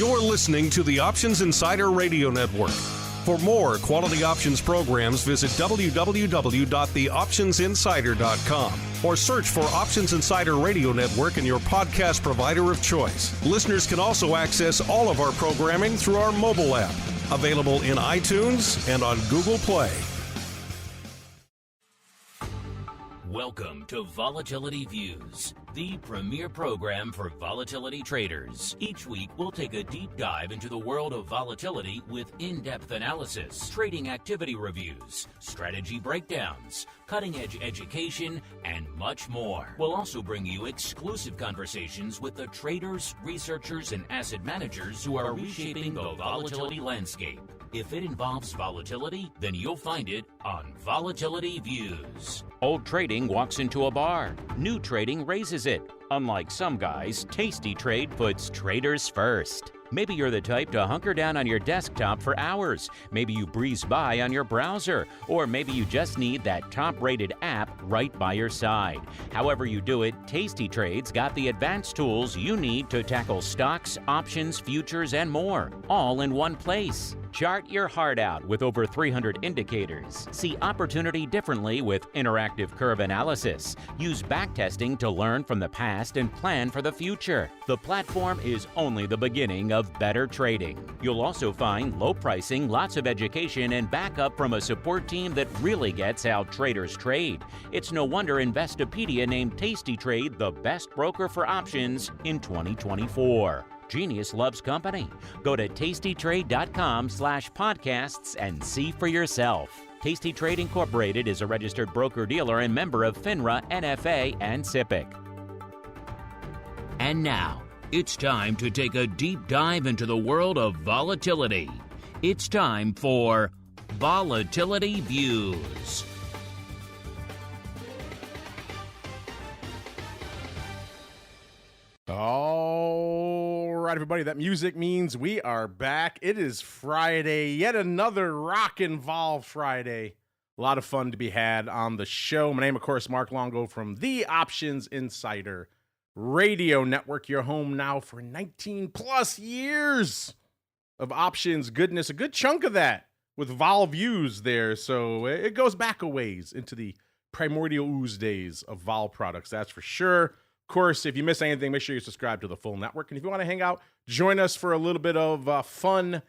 You're listening to the Options Insider Radio Network. For more quality options programs, visit www.theoptionsinsider.com or search for Options Insider Radio Network in your podcast provider of choice. Listeners can also access all of our programming through our mobile app, available in iTunes and on Google Play. Welcome to Volatility Views, the premier program for volatility traders. Each week, we'll take a deep dive into the world of volatility with in-depth analysis, trading activity reviews, strategy breakdowns, cutting-edge education, and much more. We'll also bring you exclusive conversations with the traders, researchers, and asset managers who are reshaping the volatility landscape. If it involves volatility, then you'll find it on Volatility Views. Old trading walks into a bar. New trading raises it. Unlike some guys, Tasty Trade puts traders first. Maybe you're the type to hunker down on your desktop for hours. Maybe you breeze by on your browser. Or maybe you just need that top-rated app right by your side. However you do it, Tasty Trade's got the advanced tools you need to tackle stocks, options, futures, and more, all in one place. Chart your heart out with over 300 indicators. See opportunity differently with interactive curve analysis. Use backtesting to learn from the past and plan for the future. The platform is only the beginning of better trading. You'll also find low pricing, lots of education, and backup from a support team that really gets how traders trade. It's no wonder Investopedia named Tasty Trade the best broker for options in 2024. Genius loves company. Go to tastytrade.com/podcasts and see for yourself. Tasty Trade Incorporated is a registered broker-dealer and member of FINRA, NFA, and SIPC. And now, it's time to take a deep dive into the world of volatility. It's time for Volatility Views. All right, everybody, that music means we are back. It is Friday, yet another rock-involved Friday. A lot of fun to be had on the show. My name, of course, Mark Longo from the Options Insider Radio Network, your home now for 19-plus years of options goodness, a good chunk of that with Vol Views there. So it goes back a ways into the primordial ooze days of Vol products, that's for sure. Of course, if you miss anything, make sure you subscribe to the full network. And if you want to hang out, join us for a little bit of fun,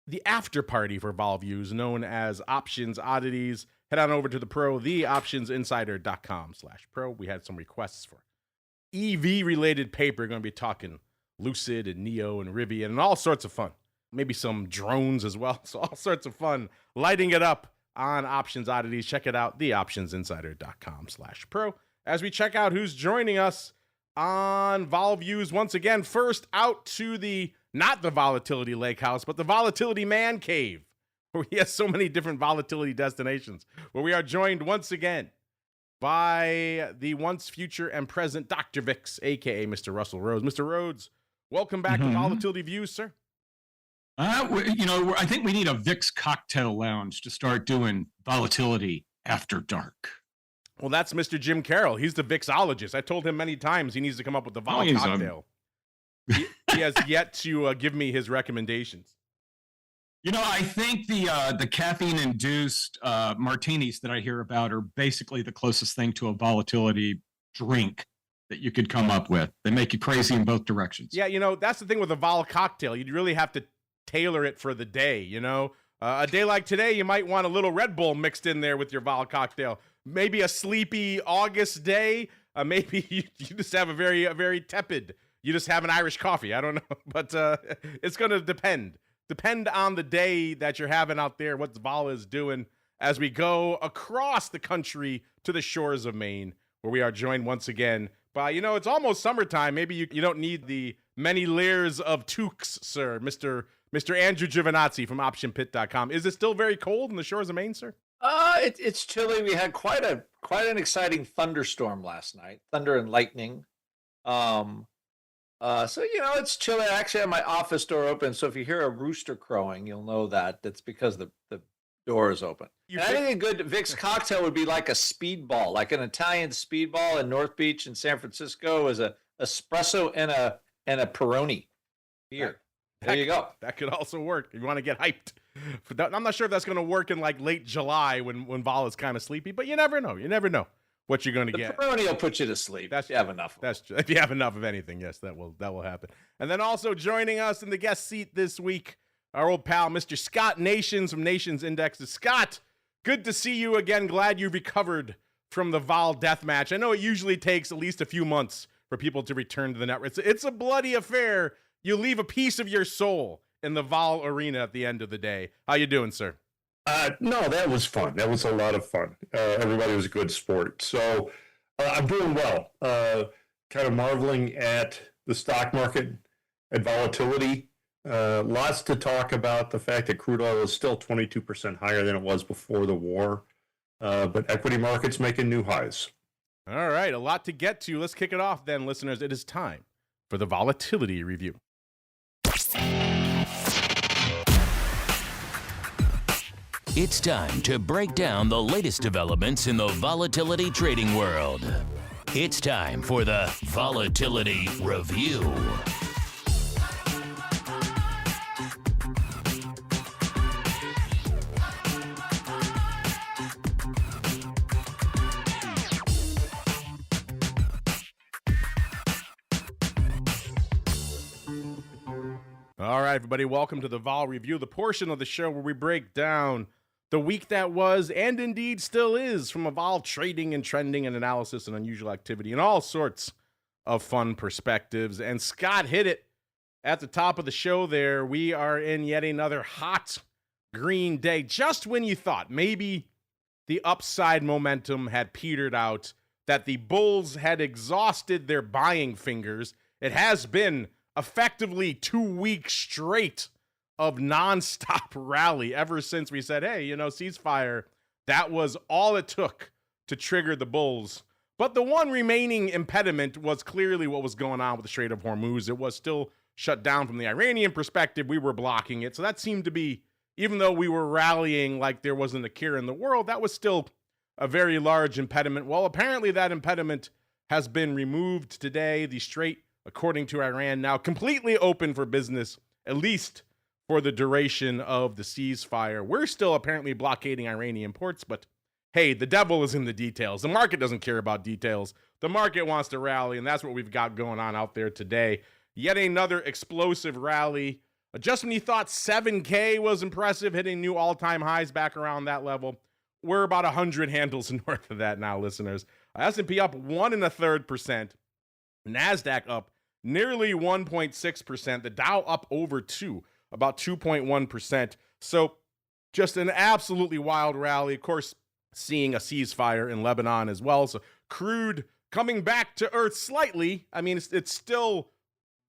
the after party for Vol Views, known as Options Oddities. Head on over to the pro, theoptionsinsider.com/pro. We had some requests for EV-related paper. We're going to be talking Lucid and Neo and Rivian and all sorts of fun. Maybe some drones as well. So all sorts of fun lighting it up on Options Oddities. Check it out, theoptionsinsider.com/pro. As we check out who's joining us on Vol Views once again, first out to the, not the Volatility Lake House, but the Volatility Man Cave, where he has so many different volatility destinations, where we are joined once again by the once, future, and present Dr. VIX, a.k.a. Mr. Russell Rhoads. Mr. Rhoads, welcome back to Volatility Views, sir. I think we need a VIX cocktail lounge to start doing volatility after dark. Well, that's Mr. Jim Carroll. He's the VIXologist. I told him many times he needs to come up with the vol cocktail. He has yet to give me his recommendations. I think the caffeine-induced martinis that I hear about are basically the closest thing to a volatility drink that you could come up with. They make you crazy in both directions. Yeah, that's the thing with a vol cocktail. You'd really have to tailor it for the day, A day like today, you might want a little Red Bull mixed in there with your vol cocktail. Maybe a sleepy August day. Maybe you just have a very tepid. You just have an Irish coffee. I don't know, but it's going to depend on the day that you're having out there, what vol is doing as we go across the country to the shores of Maine, where we are joined once again by, it's almost summertime. Maybe you don't need the many layers of toques, sir. Mr. Andrew Giovinazzi from OptionPit.com. Is it still very cold in the shores of Maine, sir? It's chilly. We had quite an exciting thunderstorm last night, thunder and lightning. So it's chilly. I actually have my office door open, so if you hear a rooster crowing, you'll know that that's because the door is open. I think a good VIX cocktail would be like a speedball, like an Italian speedball in North Beach in San Francisco is a espresso and a Peroni beer. There you go. That could also work. If you want to get hyped. I'm not sure if that's going to work in like late July when vol is kind of sleepy, but you never know. You never know what you're going to get. The Peroni will put you to sleep. That's you have enough. If you have enough of anything, yes, that will happen. And then also joining us in the guest seat this week, our old pal, Mr. Scott Nations from Nations Indexes. Scott, good to see you again. Glad you recovered from the vol death match. I know it usually takes at least a few months for people to return to the network. It's a bloody affair. You leave a piece of your soul in the vol arena at the end of the day. How you doing, sir? No, that was fun. That was a lot of fun. Everybody was a good sport. So I'm doing well. Kind of marveling at the stock market, at volatility. Lots to talk about the fact that crude oil is still 22% higher than it was before the war. But equity markets making new highs. All right, a lot to get to. Let's kick it off then, listeners. It is time for the Volatility Review. It's time to break down the latest developments in the volatility trading world. It's time for the Volatility Review. All right, everybody, welcome to the Vol Review, the portion of the show where we break down the week that was and indeed still is from a vol trading and trending and analysis and unusual activity and all sorts of fun perspectives. And Scott hit it at the top of the show there. We are in yet another hot green day. Just when you thought maybe the upside momentum had petered out, that the bulls had exhausted their buying fingers, it has been effectively 2 weeks straight of nonstop rally ever since we said, hey, ceasefire, that was all it took to trigger the bulls. But the one remaining impediment was clearly what was going on with the Strait of Hormuz. It was still shut down from the Iranian perspective. We were blocking it. So that seemed to be, even though we were rallying like there wasn't a cure in the world, that was still a very large impediment. Well, apparently that impediment has been removed today. The Strait, according to Iran, now completely open for business, at least for the duration of the ceasefire. We're still apparently blockading Iranian ports, but hey, the devil is in the details. The market doesn't care about details. The market wants to rally, and that's what we've got going on out there today. Yet another explosive rally. Just when you thought 7K was impressive, hitting new all-time highs back around that level, we're about 100 handles north of that now, listeners. S&P up 1.33%. NASDAQ up nearly 1.6%. The Dow up over 2%. About 2.1%. So just an absolutely wild rally. Of course, seeing a ceasefire in Lebanon as well. So crude coming back to earth slightly. I mean, it's still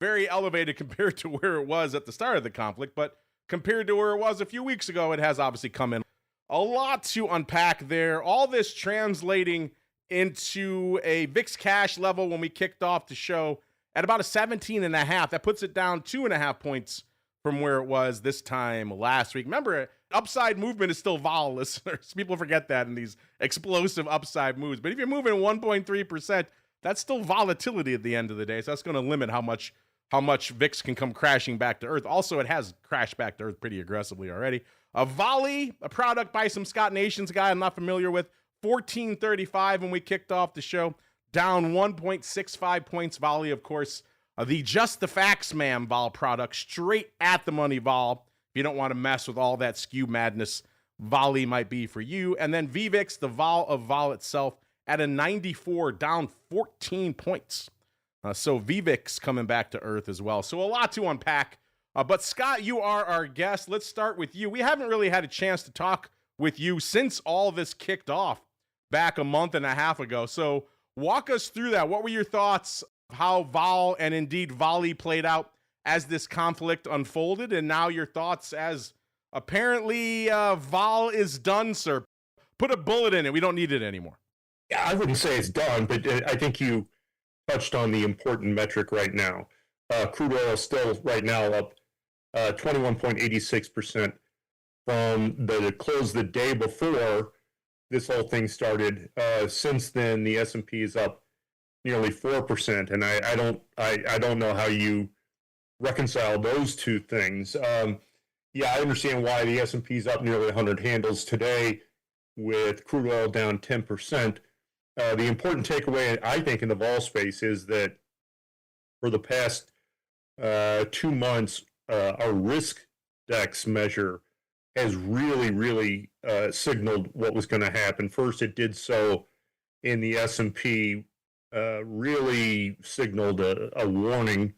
very elevated compared to where it was at the start of the conflict, but compared to where it was a few weeks ago, it has obviously come in. A lot to unpack there. All this translating into a VIX cash level when we kicked off the show at about a 17.5. That puts it down 2.5 points from where it was this time last week. Remember, upside movement is still vol, listeners. People forget that in these explosive upside moves. But if you're moving 1.3%, that's still volatility at the end of the day. So that's going to limit how much VIX can come crashing back to earth. Also, it has crashed back to earth pretty aggressively already. A Volley, a product by some Scott Nations guy I'm not familiar with, 1435 when we kicked off the show, down 1.65 points. Volley, of course, the Just the Facts Man vol product, straight at the money vol. If you don't want to mess with all that skew madness, Volley might be for you. And then VVIX, the vol of vol itself, at a 94, down 14 points. So VVIX coming back to earth as well. So a lot to unpack. But Scott, you are our guest. Let's start with you. We haven't really had a chance to talk with you since all this kicked off back a month and a half ago. So walk us through that. What were your thoughts? How vol and indeed Volley played out as this conflict unfolded, and now your thoughts as apparently vol is done, sir. Put a bullet in it. We don't need it anymore. Yeah, I wouldn't say it's done, but I think you touched on the important metric right now. Crude oil is still right now up 21.86% from the close the day before this whole thing started. Since then, the S&P is up nearly 4%, and I don't know how you reconcile those two things. Yeah, I understand why the S&P is up nearly 100 handles today with crude oil down 10%. The important takeaway, I think, in the vol space is that for the past 2 months, our risk dex measure has really signaled what was going to happen. First, it did so in the S&P, really signaled a warning,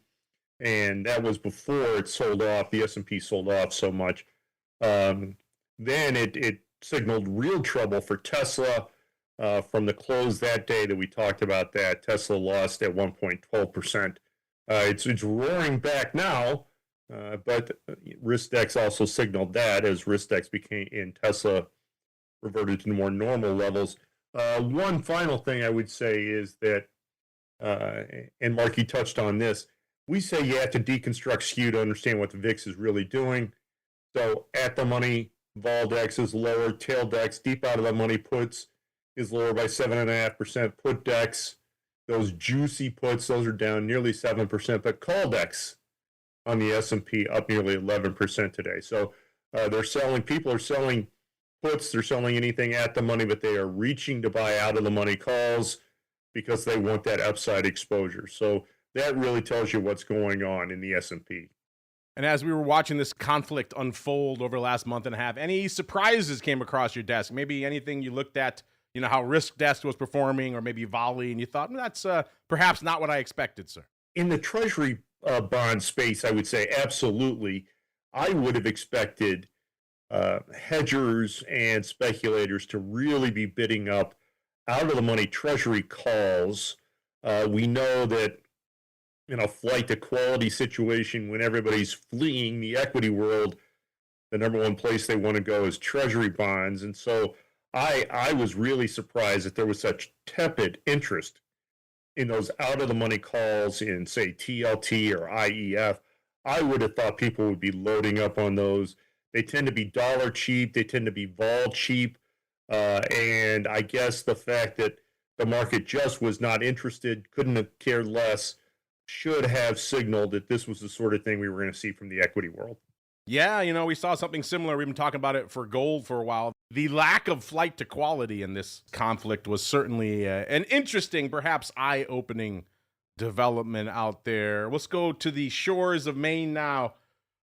and that was before it sold off. The S&P sold off so much. Then it signaled real trouble for Tesla from the close that day that we talked about that. Tesla lost at 1.12%. It's roaring back now, but RiskDex also signaled that as RiskDex became in Tesla reverted to more normal levels. One final thing I would say is that, and Mark, you touched on this, we say you have to deconstruct skew to understand what the VIX is really doing. So at the money, vol dex is lower, tail dex, deep out of the money puts is lower by 7.5%. Put dex, those juicy puts, those are down nearly 7%, but call dex on the S&P up nearly 11% today. So people are selling puts, they're selling anything at the money, but they are reaching to buy out of the money calls because they want that upside exposure. So that really tells you what's going on in the S&P. And as we were watching this conflict unfold over the last month and a half, any surprises came across your desk? Maybe anything you looked at, how RiskDesk was performing, or maybe Volley, and you thought, that's perhaps not what I expected, sir. In the Treasury bond space, I would say absolutely. I would have expected hedgers and speculators to really be bidding up out of the money Treasury calls. We know that in a flight to quality situation, when everybody's fleeing the equity world, the number one place they want to go is Treasury bonds. And so I was really surprised that there was such tepid interest in those out of the money calls in, say, TLT or IEF. I would have thought people would be loading up on those. They tend to be dollar cheap. They tend to be vol cheap. And I guess the fact that the market just was not interested, couldn't have cared less, should have signaled that this was the sort of thing we were going to see from the equity world. Yeah, we saw something similar. We've been talking about it for gold for a while. The lack of flight to quality in this conflict was certainly an interesting, perhaps eye-opening development out there. Let's go to the shores of Maine now.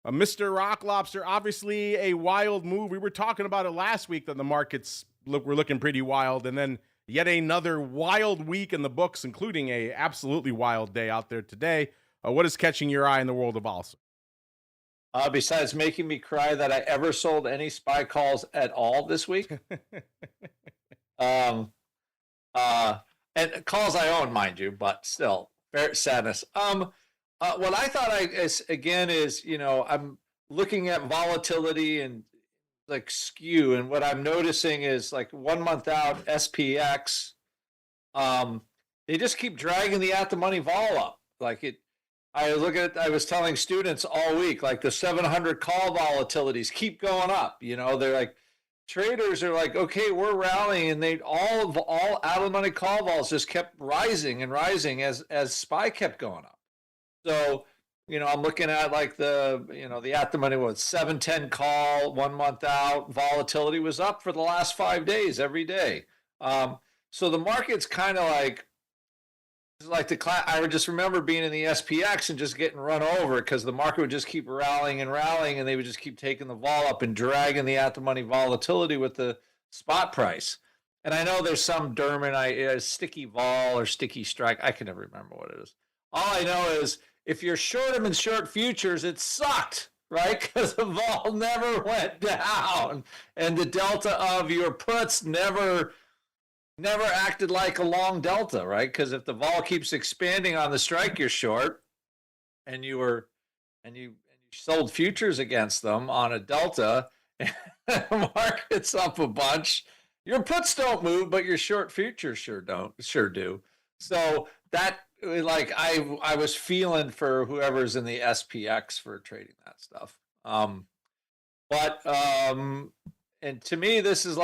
Mr. Rock Lobster, obviously a wild move. We were talking about it last week that the markets were looking pretty wild, and then yet another wild week in the books, including a absolutely wild day out there today. What is catching your eye in the world of Alsa? Besides making me cry that I ever sold any SPY calls at all this week. And calls I own, mind you, but still, very sadness. What I thought is, I'm looking at volatility and like skew, and what I'm noticing is like 1 month out SPX, they just keep dragging the at the money vol up. I was telling students all week, like the 700 call volatilities keep going up. They're like, traders are like, okay, we're rallying, and they all out of the money call vols just kept rising and rising as SPY kept going up. So, I'm looking at like the at the money was 710 call 1 month out. Volatility was up for the last 5 days every day. So the market's kind of like I would just remember being in the SPX and just getting run over because the market would just keep rallying, and they would just keep taking the vol up and dragging the at the money volatility with the spot price. And I know there's some Derman, sticky vol or sticky strike. I can never remember what it is. All I know is if you're short them in short futures, it sucked, right? Because the vol never went down, and the delta of your puts never acted like a long delta, right? Because if the vol keeps expanding on the strike you're short, and you sold futures against them on a delta, and the market's up a bunch, your puts don't move, but your short futures sure do. So that, like, I was feeling for whoever's in the SPX for trading that stuff. And to me, this is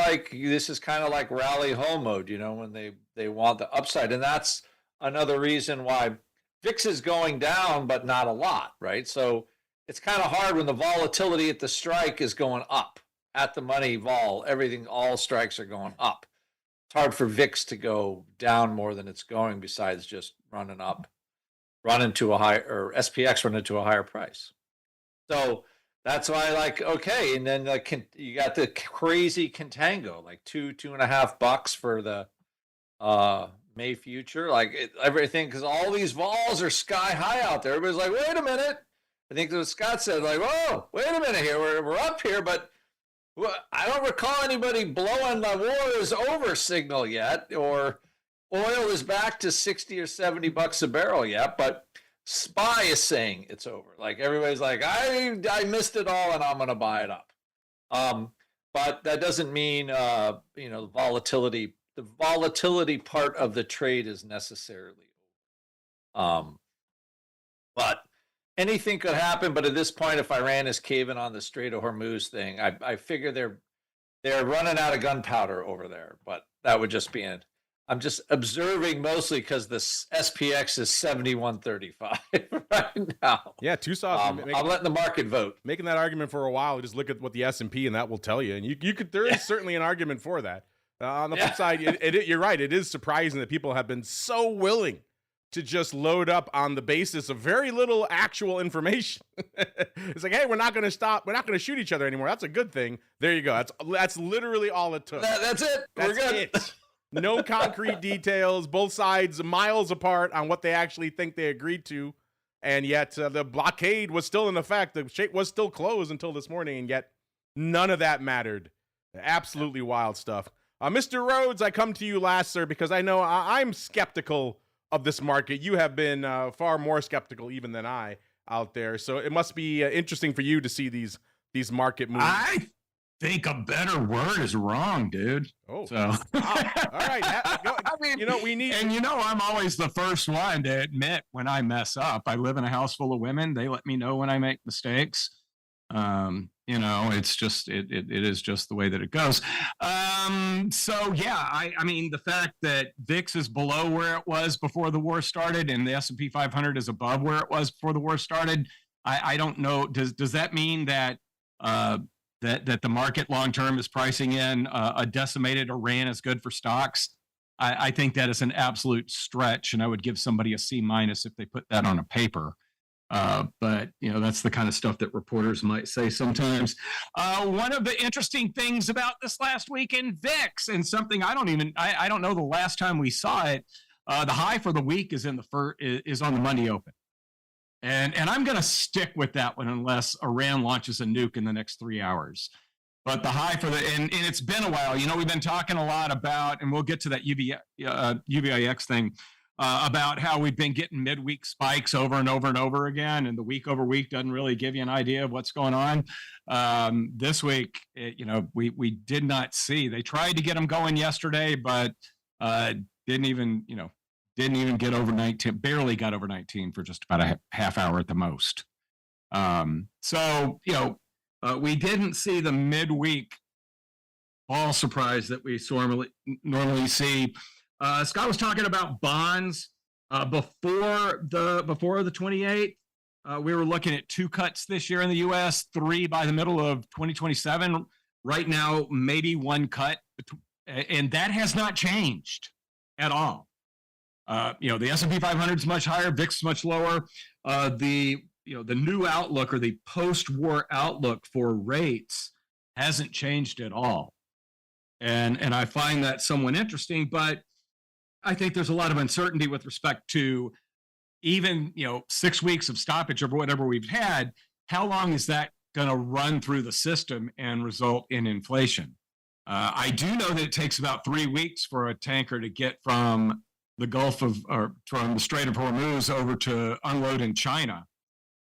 kind of like rally home mode, when they want the upside. And that's another reason why VIX is going down, but not a lot, right? So it's kind of hard when the volatility at the strike is going up. At the money vol, all strikes are going up. It's hard for VIX to go down more than it's going, besides just running to a higher, or SPX running to a higher price. So that's why, like, okay, and then you got the crazy contango, like $2.5 for the May future, like everything, because all these vols are sky high out there. Everybody's like, wait a minute. I think what Scott said, like, whoa, wait a minute here, we're up here, but I don't recall anybody blowing the war is over signal yet, or oil is back to 60 or 70 bucks a barrel yet, but SPY is saying it's over. Like, everybody's like, I missed it all and I'm going to buy it up. But that doesn't mean, the volatility part of the trade is necessarily over. But anything could happen. But at this point, if Iran is caving on the Strait of Hormuz thing, I figure they're running out of gunpowder over there. But that would just be it. I'm just observing mostly because the SPX is 71.35 right now. Yeah, two stocks. I'm letting the market vote. Making that argument for a while. Just look at what the S&P and that will tell you. And you could. There is certainly an argument for that. On the flip side, you're right. It is surprising that people have been so willing to just load up on the basis of very little actual information. It's like, hey, we're not going to stop. We're not going to shoot each other anymore. That's a good thing. There you go. That's literally all it took. That's it. We're good. No concrete details. Both sides miles apart on what they actually think they agreed to. And yet the blockade was still in effect. The Strait was still closed until this morning. And yet none of that mattered. Absolutely wild stuff. Mr. Rhoads, I come to you last, sir, because I know I'm skeptical of this market. You have been far more skeptical even than I out there. So it must be interesting for you to see these market moves. I think a better word is wrong, dude. Oh, so wow. All right. I mean, we need. And I'm always the first one to admit when I mess up. I live in a house full of women. They let me know when I make mistakes. It's just it is just the way that it goes. So yeah, I mean, the fact that VIX is below where it was before the war started and the S&P 500 is above where it was before the war started, I don't know. Does that mean that that the market long term is pricing in a decimated Iran is good for stocks? I think that is an absolute stretch, and I would give somebody a C- if they put that on a paper. But that's the kind of stuff that reporters might say sometimes. One of the interesting things about this last week in VIX, and something I don't know the last time we saw it. The high for the week is is on the Monday open, and I'm going to stick with that one unless Iran launches a nuke in the next 3 hours. But the high for and it's been a while. We've been talking a lot about, and we'll get to that UVIX thing. About how we've been getting midweek spikes over and over and over again, and the week over week doesn't really give you an idea of what's going on. This week, we did not see. They tried to get them going yesterday, but didn't even get over 19. Barely got over 19 for just about a half hour at the most. We didn't see the midweek ball surprise that we normally see. Scott was talking about bonds before the 28th. We were looking at 2 cuts this year in the U.S., 3 by the middle of 2027. Right now, maybe 1 cut, and that has not changed at all. The S&P 500 is much higher, VIX is much lower. The new outlook or the post-war outlook for rates hasn't changed at all, and I find that somewhat interesting, but I think there's a lot of uncertainty with respect to even, 6 weeks of stoppage or whatever we've had. How long is that going to run through the system and result in inflation? I do know that it takes about 3 weeks for a tanker to get from the from the Strait of Hormuz over to unload in China.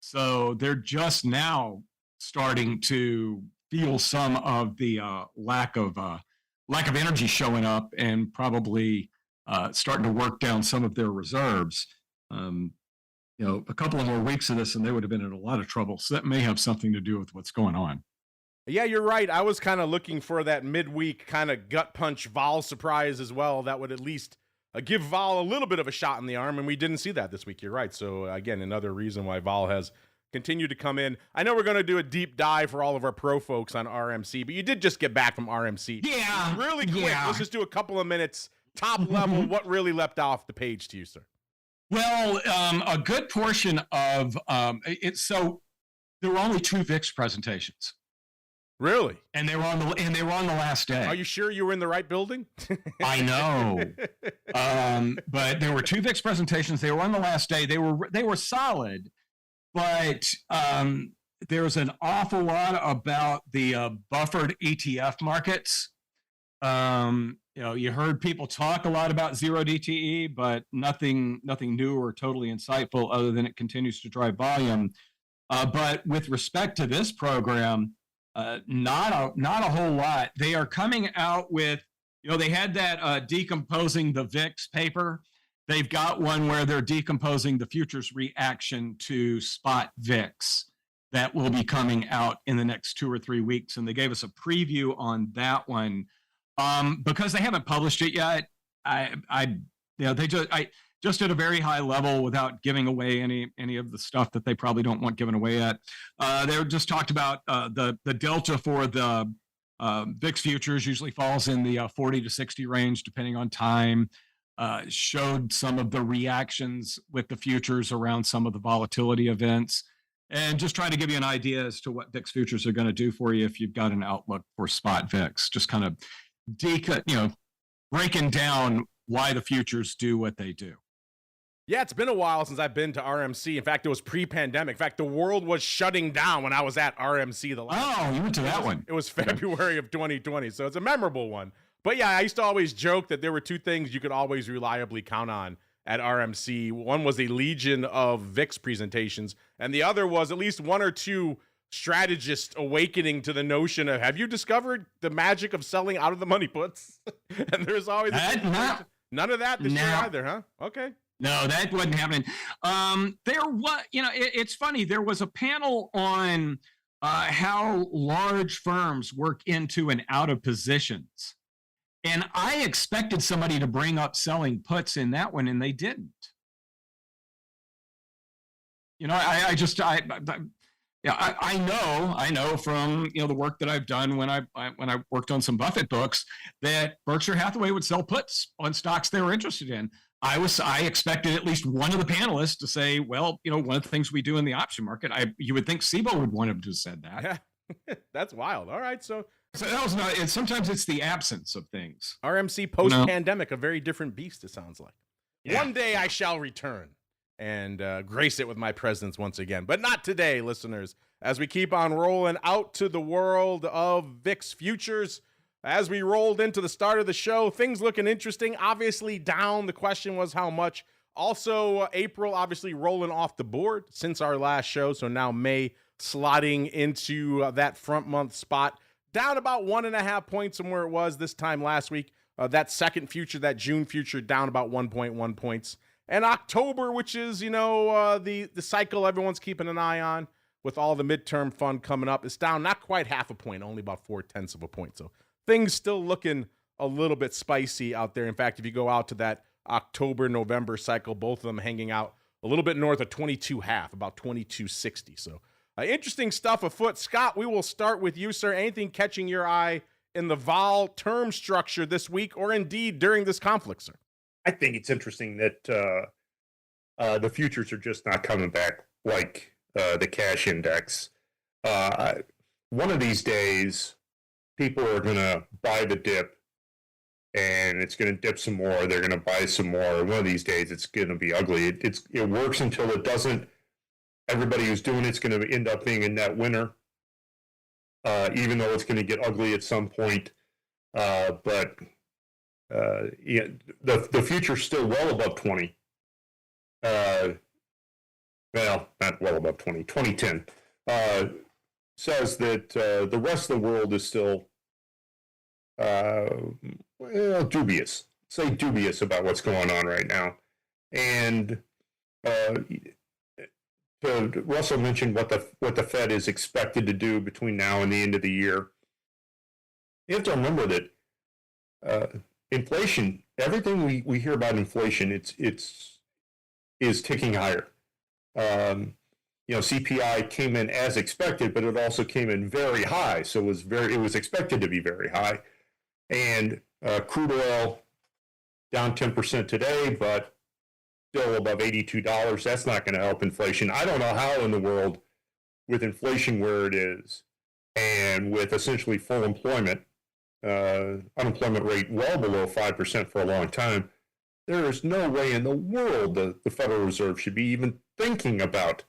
So they're just now starting to feel some of the lack of energy showing up, and probably starting to work down some of their reserves. A couple of more weeks of this and they would have been in a lot of trouble. So that may have something to do with what's going on. Yeah, you're right. I was kind of looking for that midweek kind of gut punch vol surprise as well. That would at least give Vol a little bit of a shot in the arm, and we didn't see that this week. You're right. So, again, another reason why Vol has continued to come in. I know we're going to do a deep dive for all of our pro folks on RMC, but you did just get back from RMC. Yeah. Really quick, let's just do a couple of minutes, top level, what really leapt off the page to you, sir? Well, a good portion of it. So there were only 2 VIX presentations. Really? And they were on the last day. Are you sure you were in the right building? I know. But there were 2 VIX presentations. They were on the last day. They were solid, but there was an awful lot about the buffered ETF markets. You heard people talk a lot about zero DTE, but nothing new or totally insightful other than it continues to drive volume. But with respect to this program, not a whole lot. They are coming out with, they had that decomposing the VIX paper. They've got one where they're decomposing the futures reaction to spot VIX that will be coming out in the next 2 or 3 weeks. And they gave us a preview on that one. Because they haven't published it yet, they just at a very high level without giving away any of the stuff that they probably don't want given away yet. They just talked about the delta for the VIX futures usually falls in the 40 to 60 range depending on time. Showed some of the reactions with the futures around some of the volatility events, and just trying to give you an idea as to what VIX futures are going to do for you if you've got an outlook for spot VIX. Just kind of breaking down why the futures do what they do. Yeah, it's been a while since I've been to RMC. In fact, it was pre-pandemic. In fact, the world was shutting down when I was at RMC the last time. You went to that one. It was February of 2020, so it's a memorable one. But yeah, I used to always joke that there were 2 things you could always reliably count on at RMC. One was a legion of VIX presentations, and the other was at least 1 or 2 strategists awakening to the notion of, have you discovered the magic of selling out of the money puts? And there's always none of that this year either, huh? Okay. No, that wasn't happening. There was, it's funny. There was a panel on how large firms work into and out of positions. And I expected somebody to bring up selling puts in that one, and they didn't. I know from the work that I've done when I worked on some Buffett books that Berkshire Hathaway would sell puts on stocks they were interested in. I expected at least one of the panelists to say, well, one of the things we do in the option market, you would think SIBO would want him to have said that. Yeah, that's wild. All right, so that was not. Sometimes it's the absence of things. RMC post-pandemic, a very different beast. It sounds like. Yeah. One day I shall return and grace it with my presence once again, but not today, listeners. As we keep on rolling out to the world of VIX futures. As we rolled into the start of the show, things looking interesting. Obviously down. The question was how much. Also, April obviously rolling off the board since our last show. So now May slotting into that front month spot. Down about 1.5 points from where it was this time last week. That second future, that June future, down about 1.1 points. And October, which is, the cycle everyone's keeping an eye on with all the midterm fund coming up, is down not quite 0.5 point, only about 0.4 of a point. So things still looking a little bit spicy out there. In fact, if you go out to that October-November cycle, both of them hanging out a little bit north of 22.5, about 22.60. So interesting stuff afoot. Scott, we will start with you, sir. Anything catching your eye in the vol term structure this week or indeed during this conflict, sir? I think it's interesting that the futures are just not coming back like the cash index. One of these days, people are going to buy the dip, and it's going to dip some more. They're going to buy some more. One of these days, it's going to be ugly. It works until it doesn't. Everybody who's doing it's going to end up being a net winner, even though it's going to get ugly at some point. But the future's still well above 20. Well, not well above 20. 2010 says that the rest of the world is still dubious. Say dubious about what's going on right now. And Russell mentioned what the Fed is expected to do between now and the end of the year. You have to remember that inflation, everything we hear about inflation, is ticking higher. CPI came in as expected, but it also came in very high. So it was expected to be very high. And crude oil down 10% today, but still above $82. That's not going to help inflation. I don't know how in the world, with inflation where it is, and with essentially full employment, unemployment rate well below 5% for a long time, there is no way in the world the Federal Reserve should be even thinking about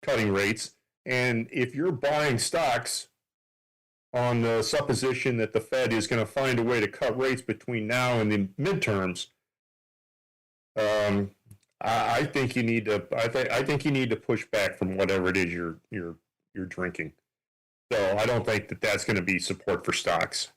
cutting rates. And if you're buying stocks on the supposition that the Fed is going to find a way to cut rates between now and the midterms, I think you need to. I think you need to push back from whatever it is you're drinking. So I don't think that's going to be support for stocks.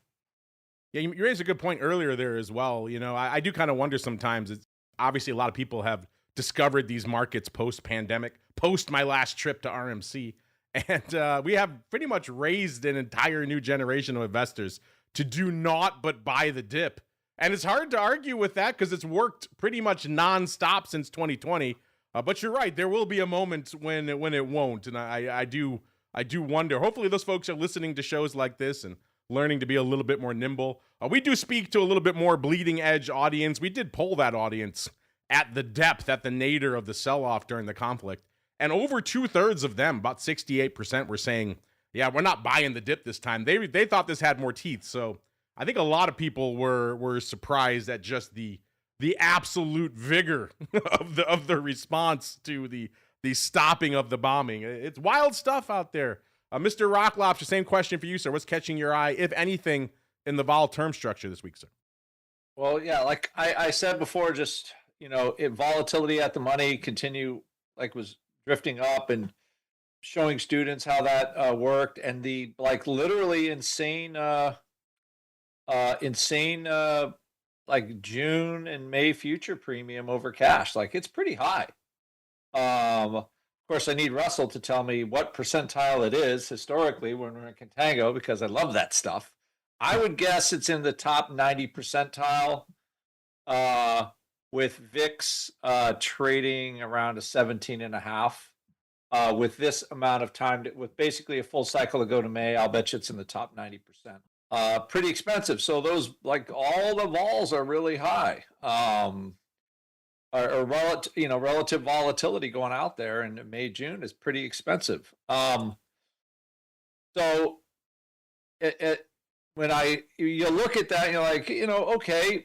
Yeah, you raised a good point earlier there as well. I do kind of wonder sometimes. It's obviously a lot of people have discovered these markets post-pandemic, post my last trip to RMC. And we have pretty much raised an entire new generation of investors to do naught but buy the dip. And it's hard to argue with that because it's worked pretty much nonstop since 2020. But you're right, there will be a moment when it won't. And I do wonder. Hopefully those folks are listening to shows like this and learning to be a little bit more nimble. We do speak to a little bit more bleeding edge audience. We did poll that audience at the depth, at the nadir of the sell-off during the conflict. And over 2/3 of them, about 68%, were saying, yeah, we're not buying the dip this time. They thought this had more teeth. So I think a lot of people were surprised at just the absolute vigor of the response to the stopping of the bombing. It's wild stuff out there. Mr. Rocklobster, same question for you, sir. What's catching your eye, if anything, in the vol term structure this week, sir? Well, yeah, like I said before, just, volatility at the money continue, was drifting up and showing students how that worked, and the literally insane June and May future premium over cash. It's pretty high. Of course, I need Russell to tell me what percentile it is historically when we're in contango, because I love that stuff. I would guess it's in the top 90 percentile, with VIX trading around a 17.5. With this amount of time, with basically a full cycle to go to May, I'll bet you it's in the top 90%. Pretty expensive. So those, all the vols are really high. Or relative volatility going out there in May, June is pretty expensive. So when you look at that, you're okay,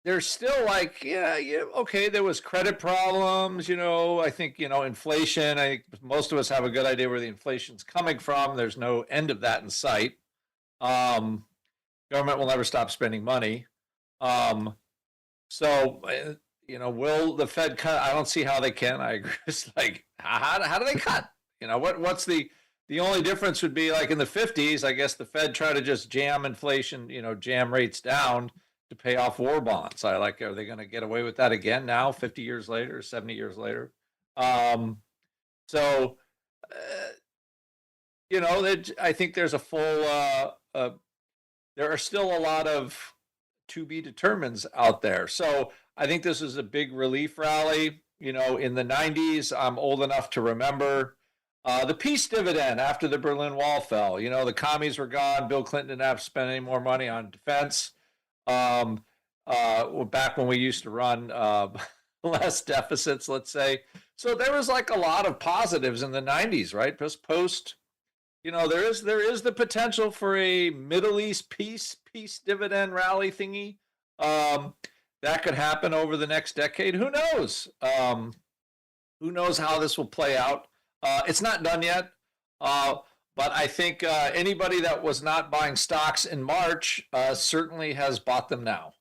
there's still okay, there was credit problems, I think, inflation. I think most of us have a good idea where the inflation's coming from. There's no end of that in sight. Government will never stop spending money. So, will the Fed cut? I don't see how they can. I agree. It's how do they cut? What's the only difference would be in the 50s, I guess the Fed tried to just jam inflation, jam rates down to pay off war bonds. Are they going to get away with that again now, 50 years later, 70 years later? I think there's a full, there are still a lot of to be determines out there. So I think this is a big relief rally. In the 90s, I'm old enough to remember the peace dividend after the Berlin Wall fell. The commies were gone. Bill Clinton didn't have to spend any more money on defense. Back when we used to run less deficits, let's say. So there was a lot of positives in the 90s, right? Just post, there is the potential for a Middle East peace dividend rally thingy. That could happen over the next decade. Who knows? Who knows how this will play out? It's not done yet. But I think anybody that was not buying stocks in March certainly has bought them now.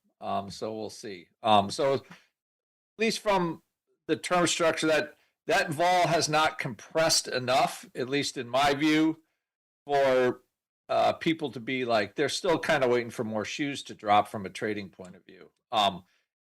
So we'll see. So at least from the term structure, that vol has not compressed enough, at least in my view, for people to be they're still kind of waiting for more shoes to drop from a trading point of view.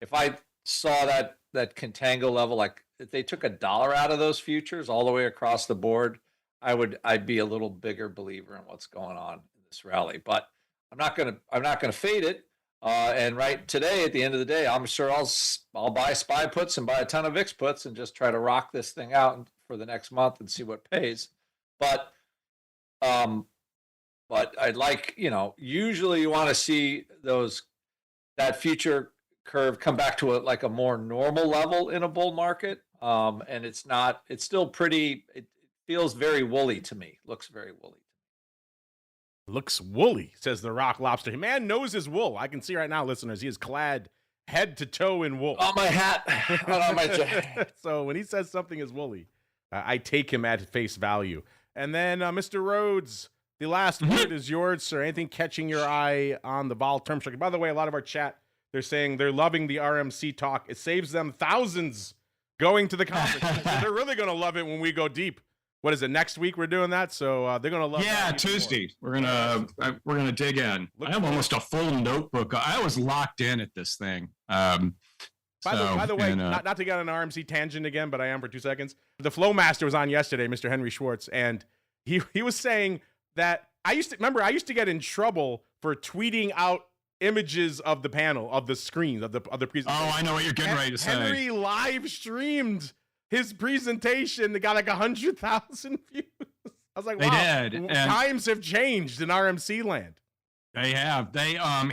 If I saw that contango level, if they took $1 out of those futures all the way across the board, I'd be a little bigger believer in what's going on in this rally. But I'm not gonna fade it. And right today, at the end of the day, I'm sure I'll buy SPY puts and buy a ton of VIX puts and just try to rock this thing out for the next month and see what pays. But I'd like, usually you want to see that future curve come back to a more normal level in a bull market. And it's still it feels very woolly to me. Looks very woolly. Looks woolly, says the Rock Lobster. Man knows his wool. I can see right now, listeners, he is clad head to toe in wool. On my hat, not on my jacket. So when he says something is woolly, I take him at face value. And then Mr. Rhoads, the last word is yours, sir. Anything catching your eye on the vol term structure? By the way, a lot of our chat, they're saying they're loving the RMC talk. It saves them thousands going to the conference. So they're really going to love it when we go deep. What is it? Next week we're doing that, so they're gonna love. Yeah, Tuesday we're gonna dig in. I have almost a full notebook. I was locked in at this thing. By the way, not to get on an RMC tangent again, but I am for 2 seconds. The Flow Master was on yesterday, Mr. Henry Schwartz, and he was saying that I used to get in trouble for tweeting out images of the panel, of the screens, of the presentation. Oh, I know what you're getting ready to say. Henry live streamed his presentation that got like 100,000 views. I was like, wow, they did. Times have changed in RMC land. They have.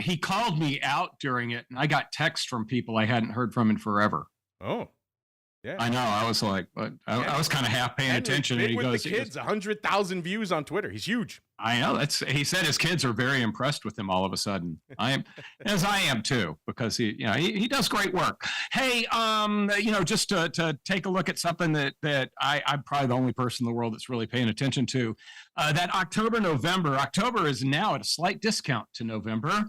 He called me out during it, and I got texts from people I hadn't heard from in forever. Oh, yeah. I know. I was like, but I was kind of half paying attention. And he goes, the kids, 100,000 views on Twitter. He's huge. I know. He said his kids are very impressed with him all of a sudden. I am too, because he does great work. Hey, just to take a look at something that I'm probably the only person in the world that's really paying attention to, that October is now at a slight discount to November.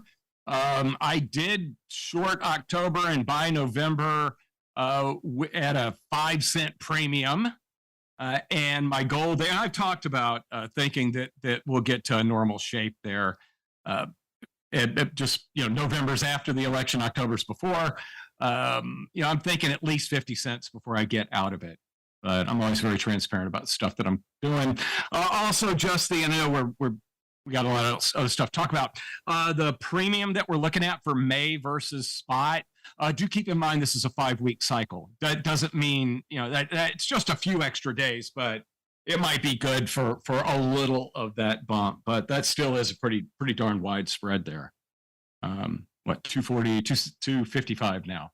I did short October and buy November at a 5-cent premium. And my goal there, I've talked about thinking that we'll get to a normal shape there. November's after the election, October's before. I'm thinking at least 50 cents before I get out of it. But I'm always very transparent about stuff that I'm doing. Also, we got a lot of other stuff to talk about. The premium that we're looking at for May versus spot. Do keep in mind this is a 5-week cycle. That doesn't mean that it's just a few extra days, but it might be good for a little of that bump. But that still is a pretty darn wide spread there. 240, 255 now.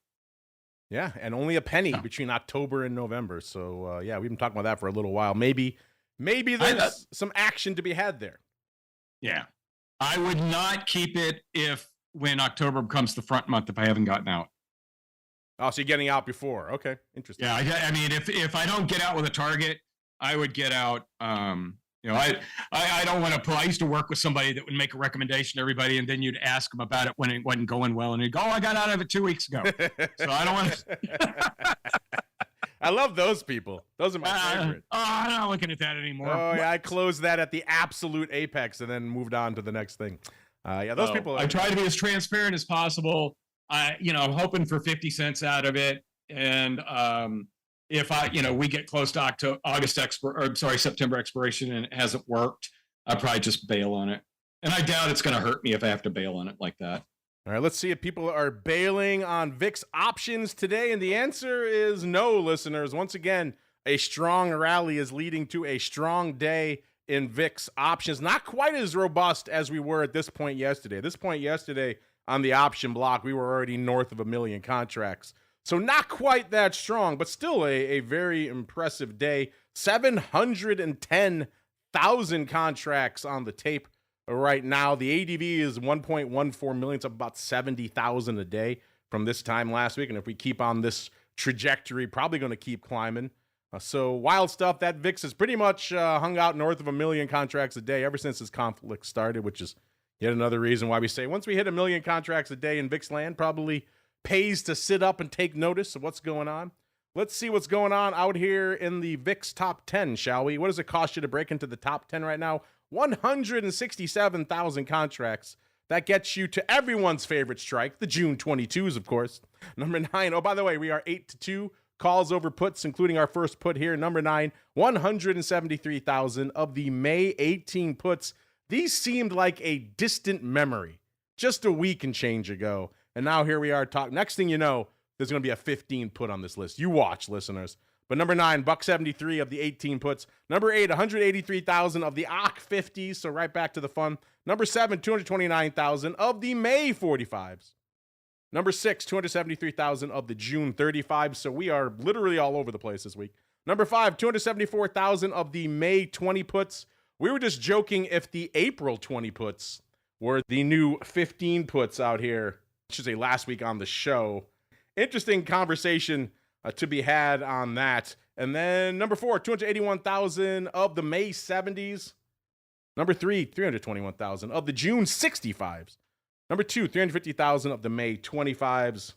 Yeah, and only a penny between October and November. So we've been talking about that for a little while. Maybe there's some action to be had there. Yeah, I would not keep it when October becomes the front month if I haven't gotten out. Oh, so you're getting out before? Okay, interesting. Yeah, I mean, if I don't get out with a target, I would get out. I don't want to pull. I used to work with somebody that would make a recommendation to everybody, and then you'd ask them about it when it wasn't going well, and they'd go, "Oh, I got out of it 2 weeks ago." So I don't want to. I love those people. Those are my favorite. I'm not looking at that anymore. Oh, yeah, I closed that at the absolute apex and then moved on to the next thing. Those people. I try to be as transparent as possible. I'm hoping for 50 cents out of it. And if we get close to September expiration and it hasn't worked, I'll probably just bail on it. And I doubt it's going to hurt me if I have to bail on it like that. All right, let's see if people are bailing on VIX options today. And the answer is no, listeners. Once again, a strong rally is leading to a strong day in VIX options. Not quite as robust as we were at this point yesterday. At this point yesterday on the option block, we were already north of 1 million contracts. So not quite that strong, but still a very impressive day. 710,000 contracts on the tape right now. The ADV is 1.14 million. It's up about 70,000 a day from this time last week. And if we keep on this trajectory, probably going to keep climbing. So wild stuff. That VIX has pretty much hung out north of 1 million contracts a day ever since this conflict started, which is yet another reason why we say once we hit 1 million contracts a day in VIX land, probably pays to sit up and take notice of what's going on. Let's see what's going on out here in the VIX top 10, shall we? What does it cost you to break into the top 10 right now? 167,000 contracts. That gets you to everyone's favorite strike, the June 22s, of course. Number 9. Oh, by the way, we are 8-2 calls over puts, including our first put here. Number 9, 173,000 of the May 18 puts. These seemed like a distant memory just a week and change ago. And now here we are talking. Next thing you know, there's going to be a 15 put on this list. You watch, listeners. But number 9, $1.73 of the 18 puts. Number 8, 183,000 of the OC 50s. So right back to the fun. Number 7, 229,000 of the May 45s. Number 6, 273,000 of the June 35s. So we are literally all over the place this week. Number 5, 274,000 of the May 20 puts. We were just joking if the April 20 puts were the new 15 puts out here. I should say last week on the show. Interesting conversation to be had on that. And then number 4, 281,000 of the May 70s. Number 3, 321,000 of the June 65s. Number 2, 350,000 of the May 25s.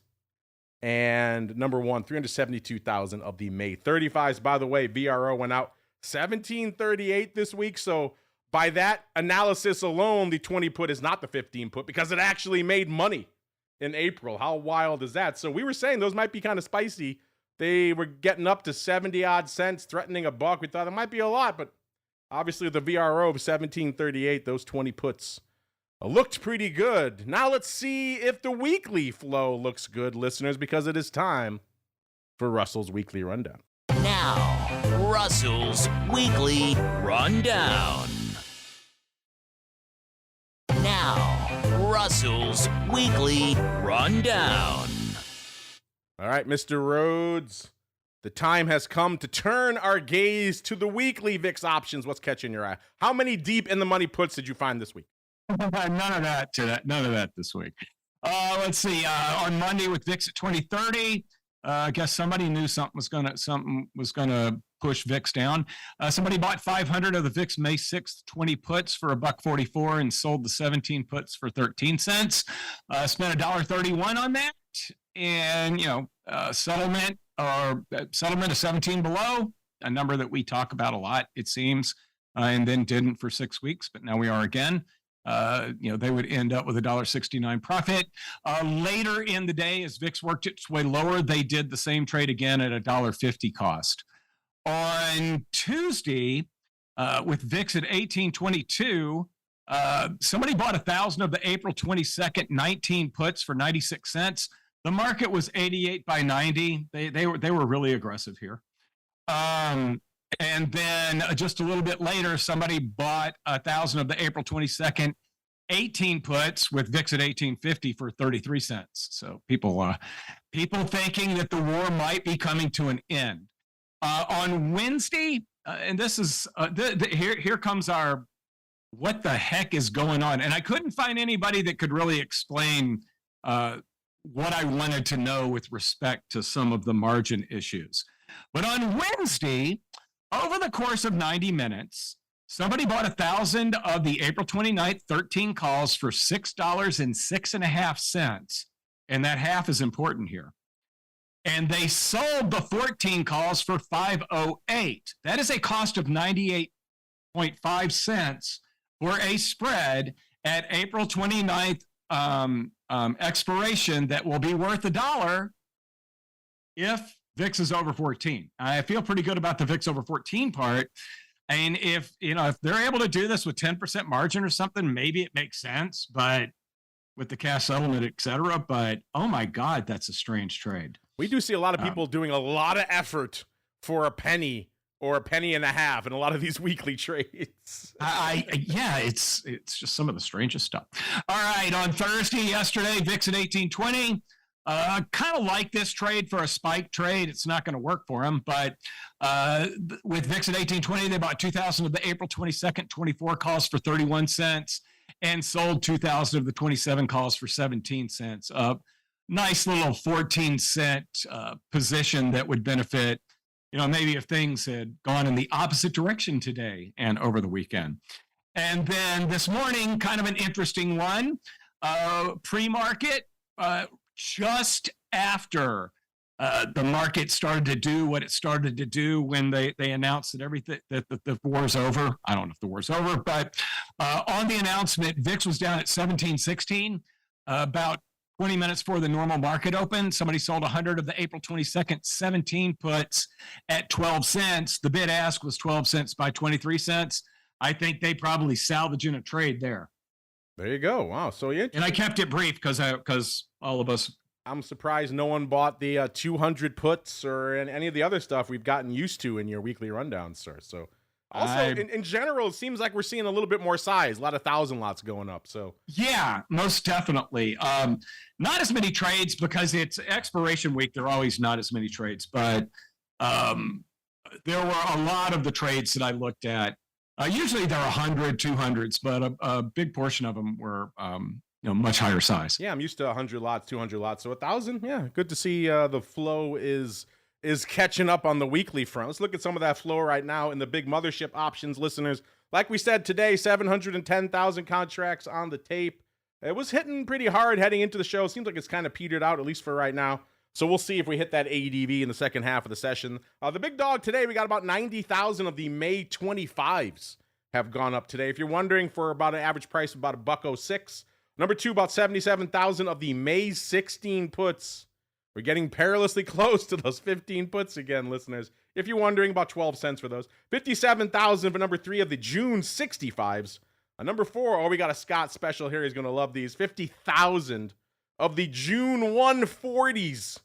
And number 1, 372,000 of the May 35s. By the way, VRO went out 1738 this week. So by that analysis alone, the 20 put is not the 15 put because it actually made money in April. How wild is that? So we were saying those might be kind of spicy. They were getting up to 70 odd cents, threatening a buck. We thought it might be a lot, but obviously the VRO of 1738, those 20 puts looked pretty good. Now let's see if the weekly flow looks good, listeners, because it is time for Russell's Weekly Rundown. Now, Russell's Weekly Rundown. Now, Russell's Weekly Rundown. All right, Mr. Rhoads, the time has come to turn our gaze to the weekly VIX options. What's catching your eye? How many deep in the money puts did you find this week? None of that this week. Let's see. On Monday with VIX at 2030, I guess somebody knew something was gonna push VIX down. Somebody bought 500 of the VIX May 6th 20 puts for $1.44 and sold the 17 puts for 13 cents. Spent $1.31 on that, and settlement of 17 below, a number that we talk about a lot, it seems, and then didn't for 6 weeks, but now we are again. They would end up with $1.69 profit. Later in the day, as VIX worked its way lower, they did the same trade again at $1.50 cost. On Tuesday, with VIX at 1822, somebody bought 1,000 of the April 22nd 19 puts for 96 cents. The market was 88 by 90. They were really aggressive here. And then just a little bit later, somebody bought 1,000 of the April 22nd 18 puts with VIX at 1850 for 33 cents. So people thinking that the war might be coming to an end. On Wednesday, and this is here comes our what the heck is going on, and I couldn't find anybody that could really explain what I wanted to know with respect to some of the margin issues. But on Wednesday, over the course of 90 minutes, somebody bought 1,000 of the April 29th 13 calls for $6.06.5, and that half is important here. And they sold the 14 calls for $5.08. That is a cost of 98.5 cents for a spread at April 29th expiration that will be worth $1 if VIX is over 14. I feel pretty good about the VIX over 14 part. And if they're able to do this with 10% margin or something, maybe it makes sense, but with the cash settlement, et cetera. But oh my God, that's a strange trade. We do see a lot of people doing a lot of effort for a penny or a penny and a half in a lot of these weekly trades. It's just some of the strangest stuff. All right, on Thursday, yesterday, VIX at 1820. Kind of like this trade for a spike trade. It's not going to work for them, but with VIX at 1820, they bought 2,000 of the April 22nd 24 calls for 31 cents and sold 2,000 of the 27 calls for 17 cents. Nice little 14-cent position that would benefit, maybe if things had gone in the opposite direction today and over the weekend. And then this morning, kind of an interesting one, pre-market, just after the market started to do what it started to do when they announced that that the war's over. I don't know if the war's over, but on the announcement, VIX was down at 1716, about 20 minutes before the normal market open. Somebody sold 100 of the April 22nd 17 puts at 12 cents. The bid ask was 12 cents by 23 cents. I think they probably salvaging a trade there. There you go. Wow. So yeah, And I kept it brief because all of us. I'm surprised no one bought the 200 puts or any of the other stuff we've gotten used to in your weekly rundowns, sir. So also in general, it seems like we're seeing a little bit more size, a lot of 1,000 lots going up. So Yeah, most definitely. Not as many trades because it's expiration week. There are always not as many trades, but there were a lot of the trades that I looked at. Usually there are 100, 200s, but a big portion of them were much higher size. Yeah, I'm used to 100 lots, 200 lots. So 1,000, yeah, good to see the flow is catching up on the weekly front. Let's look at some of that flow right now in the big mothership options, listeners. Like we said today, 710,000 contracts on the tape. It was hitting pretty hard heading into the show. Seems like it's kind of petered out, at least for right now. So we'll see if we hit that ADV in the second half of the session. The big dog today, we got about 90,000 of the May 25s have gone up today. If you're wondering, for about an average price of about $1.06. Number two, about 77,000 of the May 16 puts. We're getting perilously close to those 15 puts again, listeners. If you're wondering, about 12 cents for those. 57,000 for number three of the June 65s. Number four, we got a Scott special here. He's going to love these. 50,000 of the June 140s.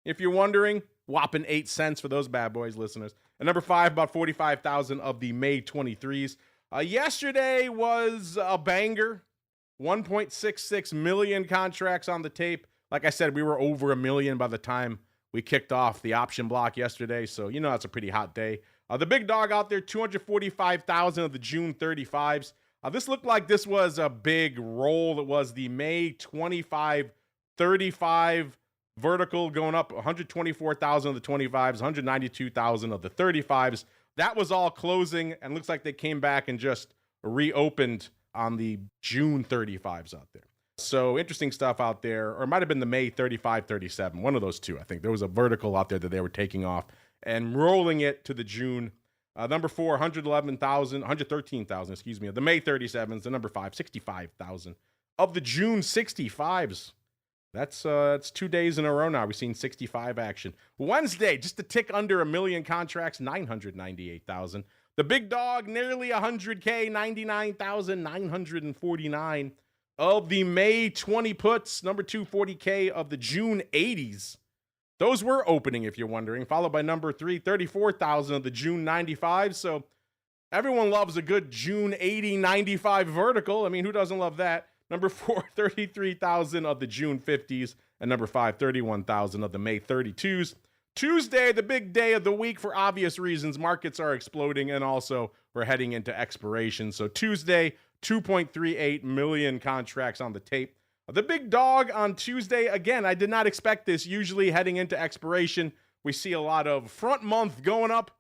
If you're wondering, whopping 8 cents for those bad boys, listeners. And number five, about 45,000 of the May 23s. Yesterday was a banger. 1.66 million contracts on the tape. Like I said, we were over 1 million by the time we kicked off the option block yesterday. So, that's a pretty hot day. The big dog out there, 245,000 of the June 35s. This looked like this was a big roll. It was the May 25, 35 vertical going up 124,000 of the 25s, 192,000 of the 35s. That was all closing, and looks like they came back and just reopened on the June 35s out there. So interesting stuff out there, or it might have been the May 35, 37, one of those two. I think there was a vertical out there that they were taking off and rolling it to the June. Number four, 113,000, excuse me, of the May 37s. The number five, 65,000 of the June 65s. That's 2 days in a row now. We've seen 65 action. Wednesday, just a tick under 1 million contracts, 998,000. The big dog, nearly 100K, 99,949 of the May 20 puts. Number two, 40K of the June 80s. Those were opening, if you're wondering, followed by number three, 34,000 of the June 95. So everyone loves a good June 80, 95 vertical. I mean, who doesn't love that? Number four, 33,000 of the June 50s. And number five, 31,000 of the May 32s. Tuesday, the big day of the week for obvious reasons. Markets are exploding, and also we're heading into expiration. So Tuesday, 2.38 million contracts on the tape. The big dog on Tuesday, again, I did not expect this. Usually heading into expiration, we see a lot of front month going up.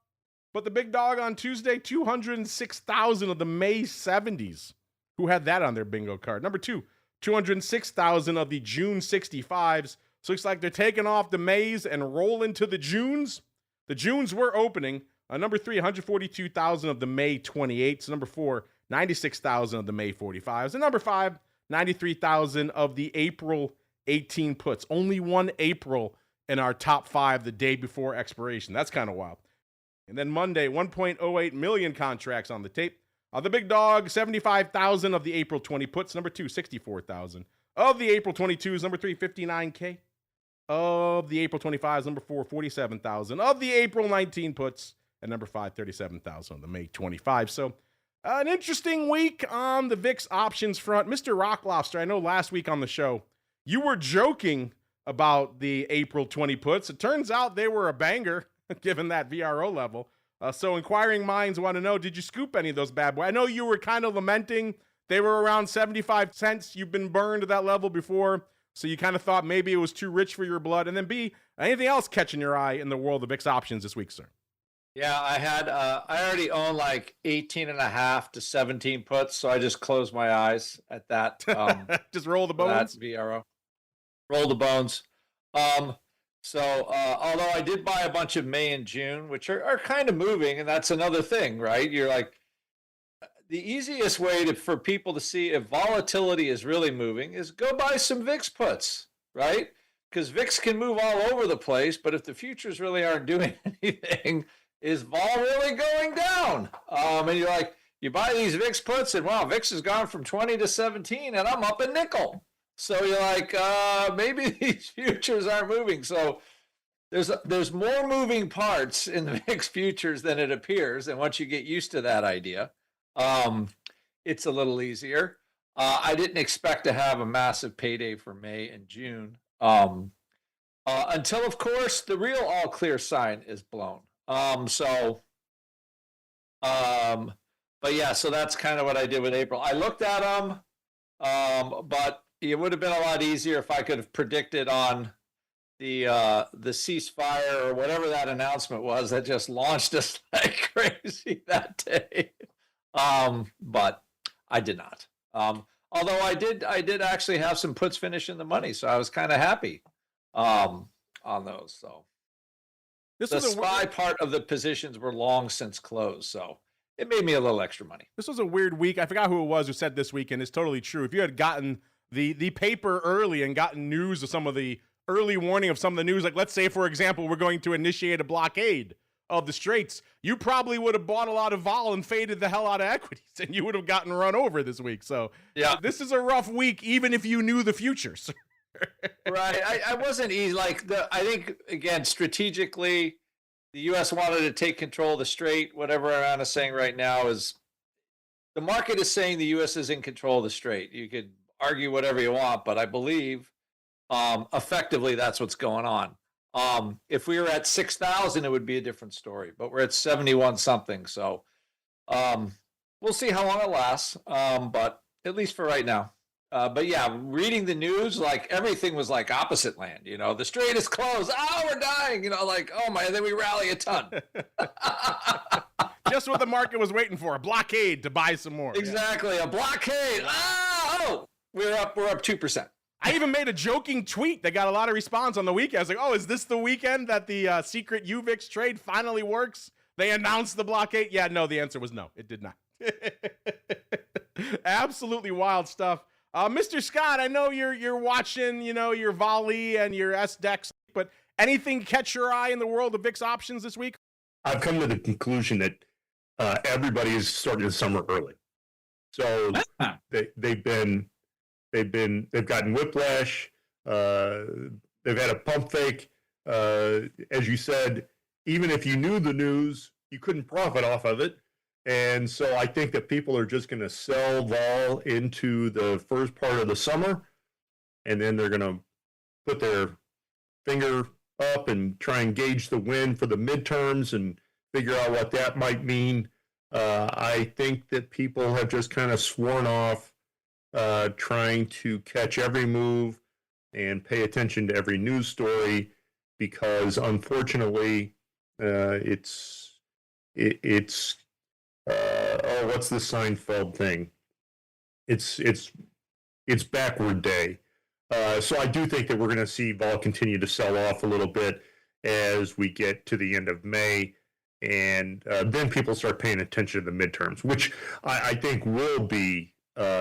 But the big dog on Tuesday, 206,000 of the May 70s. Who had that on their bingo card? Number two, 206,000 of the June 65s. So looks like they're taking off the Mays and rolling to the Junes. The Junes were opening. Number three, 142,000 of the May 28s. Number four, 96,000 of the May 45s. And number five, 93,000 of the April 18 puts. Only one April in our top five the day before expiration. That's kind of wild. And then Monday, 1.08 million contracts on the tape. The big dog, 75,000 of the April 20 puts. Number two, 64,000 of the April 22s. Number three, 59K of the April 25s. Number four, 47,000 of the April 19 puts. And number five, 37,000 on the May 25. So an interesting week on the VIX options front. Mr. Rocklobster, I know last week on the show, you were joking about the April 20 puts. It turns out they were a banger, given that VRO level. So inquiring minds want to know, did you scoop any of those bad boys? I know you were kind of lamenting they were around 75 cents. You've been burned to that level before, so you kind of thought maybe it was too rich for your blood. And then B, anything else catching your eye in the world of VIX options this week, sir? Yeah, I already own like 18 and a half to 17 puts, so I just closed my eyes at that. Just roll the bones. That's VRO. Roll the bones. So although I did buy a bunch of May and June, which are kind of moving, and that's another thing, right? You're like, the easiest way for people to see if volatility is really moving is go buy some VIX puts, right? Because VIX can move all over the place, but if the futures really aren't doing anything, is vol really going down? And you're like, you buy these VIX puts, and wow, VIX has gone from 20 to 17, and I'm up a nickel. So you're like, maybe these futures aren't moving. So there's more moving parts in the VIX futures than it appears, and once you get used to that idea, it's a little easier. I didn't expect to have a massive payday for May and June. Until, of course, the real all clear sign is blown. But yeah, so that's kind of what I did with April. I looked at them, but it would have been a lot easier if I could have predicted on the ceasefire or whatever that announcement was that just launched us like crazy that day. But I did not. Although I did actually have some puts finish in the money, so I was kind of happy on those. So this the SPY part of the positions were long since closed, so it made me a little extra money. This was a weird week. I forgot who it was who said this weekend. It's totally true. If you had gotten the paper early and gotten news of some of the early warning of some of the news, like let's say, for example, we're going to initiate a blockade of the Straits, you probably would have bought a lot of vol and faded the hell out of equities, and you would have gotten run over this week. So yeah, this is a rough week, even if you knew the futures. Right. I wasn't easy. I think, again, strategically, the U.S. wanted to take control of the Strait. Whatever Iran is saying right now is the market is saying the U.S. is in control of the Strait. You could argue whatever you want, but I believe effectively that's what's going on. If we were at 6,000, it would be a different story, but we're at 71 something. So we'll see how long it lasts, but at least for right now. But yeah, reading the news, like everything was like opposite land, the Strait is closed. Oh, we're dying, like, oh my, and then we rally a ton. Just what the market was waiting for, a blockade to buy some more. Exactly. Yeah. A blockade. Oh, we're up 2%. I even made a joking tweet that got a lot of response on the weekend. I was like, oh, is this the weekend that the secret UVIX trade finally works? They announced the blockade. Yeah, no, the answer was no. It did not. Absolutely wild stuff. Mr. Scott, I know you're watching, your Volley and your SDEX, but anything catch your eye in the world of VIX options this week? I've come to the conclusion that everybody is starting the summer early. So they've gotten whiplash. They've had a pump fake. As you said, even if you knew the news, you couldn't profit off of it. And so I think that people are just going to sell vol into the first part of the summer, and then they're going to put their finger up and try and gauge the wind for the midterms and figure out what that might mean. I think that people have just kind of sworn off trying to catch every move and pay attention to every news story, because unfortunately it's what's the Seinfeld thing? It's backward day. So I do think that we're going to see vol continue to sell off a little bit as we get to the end of May. And then people start paying attention to the midterms, which I think will be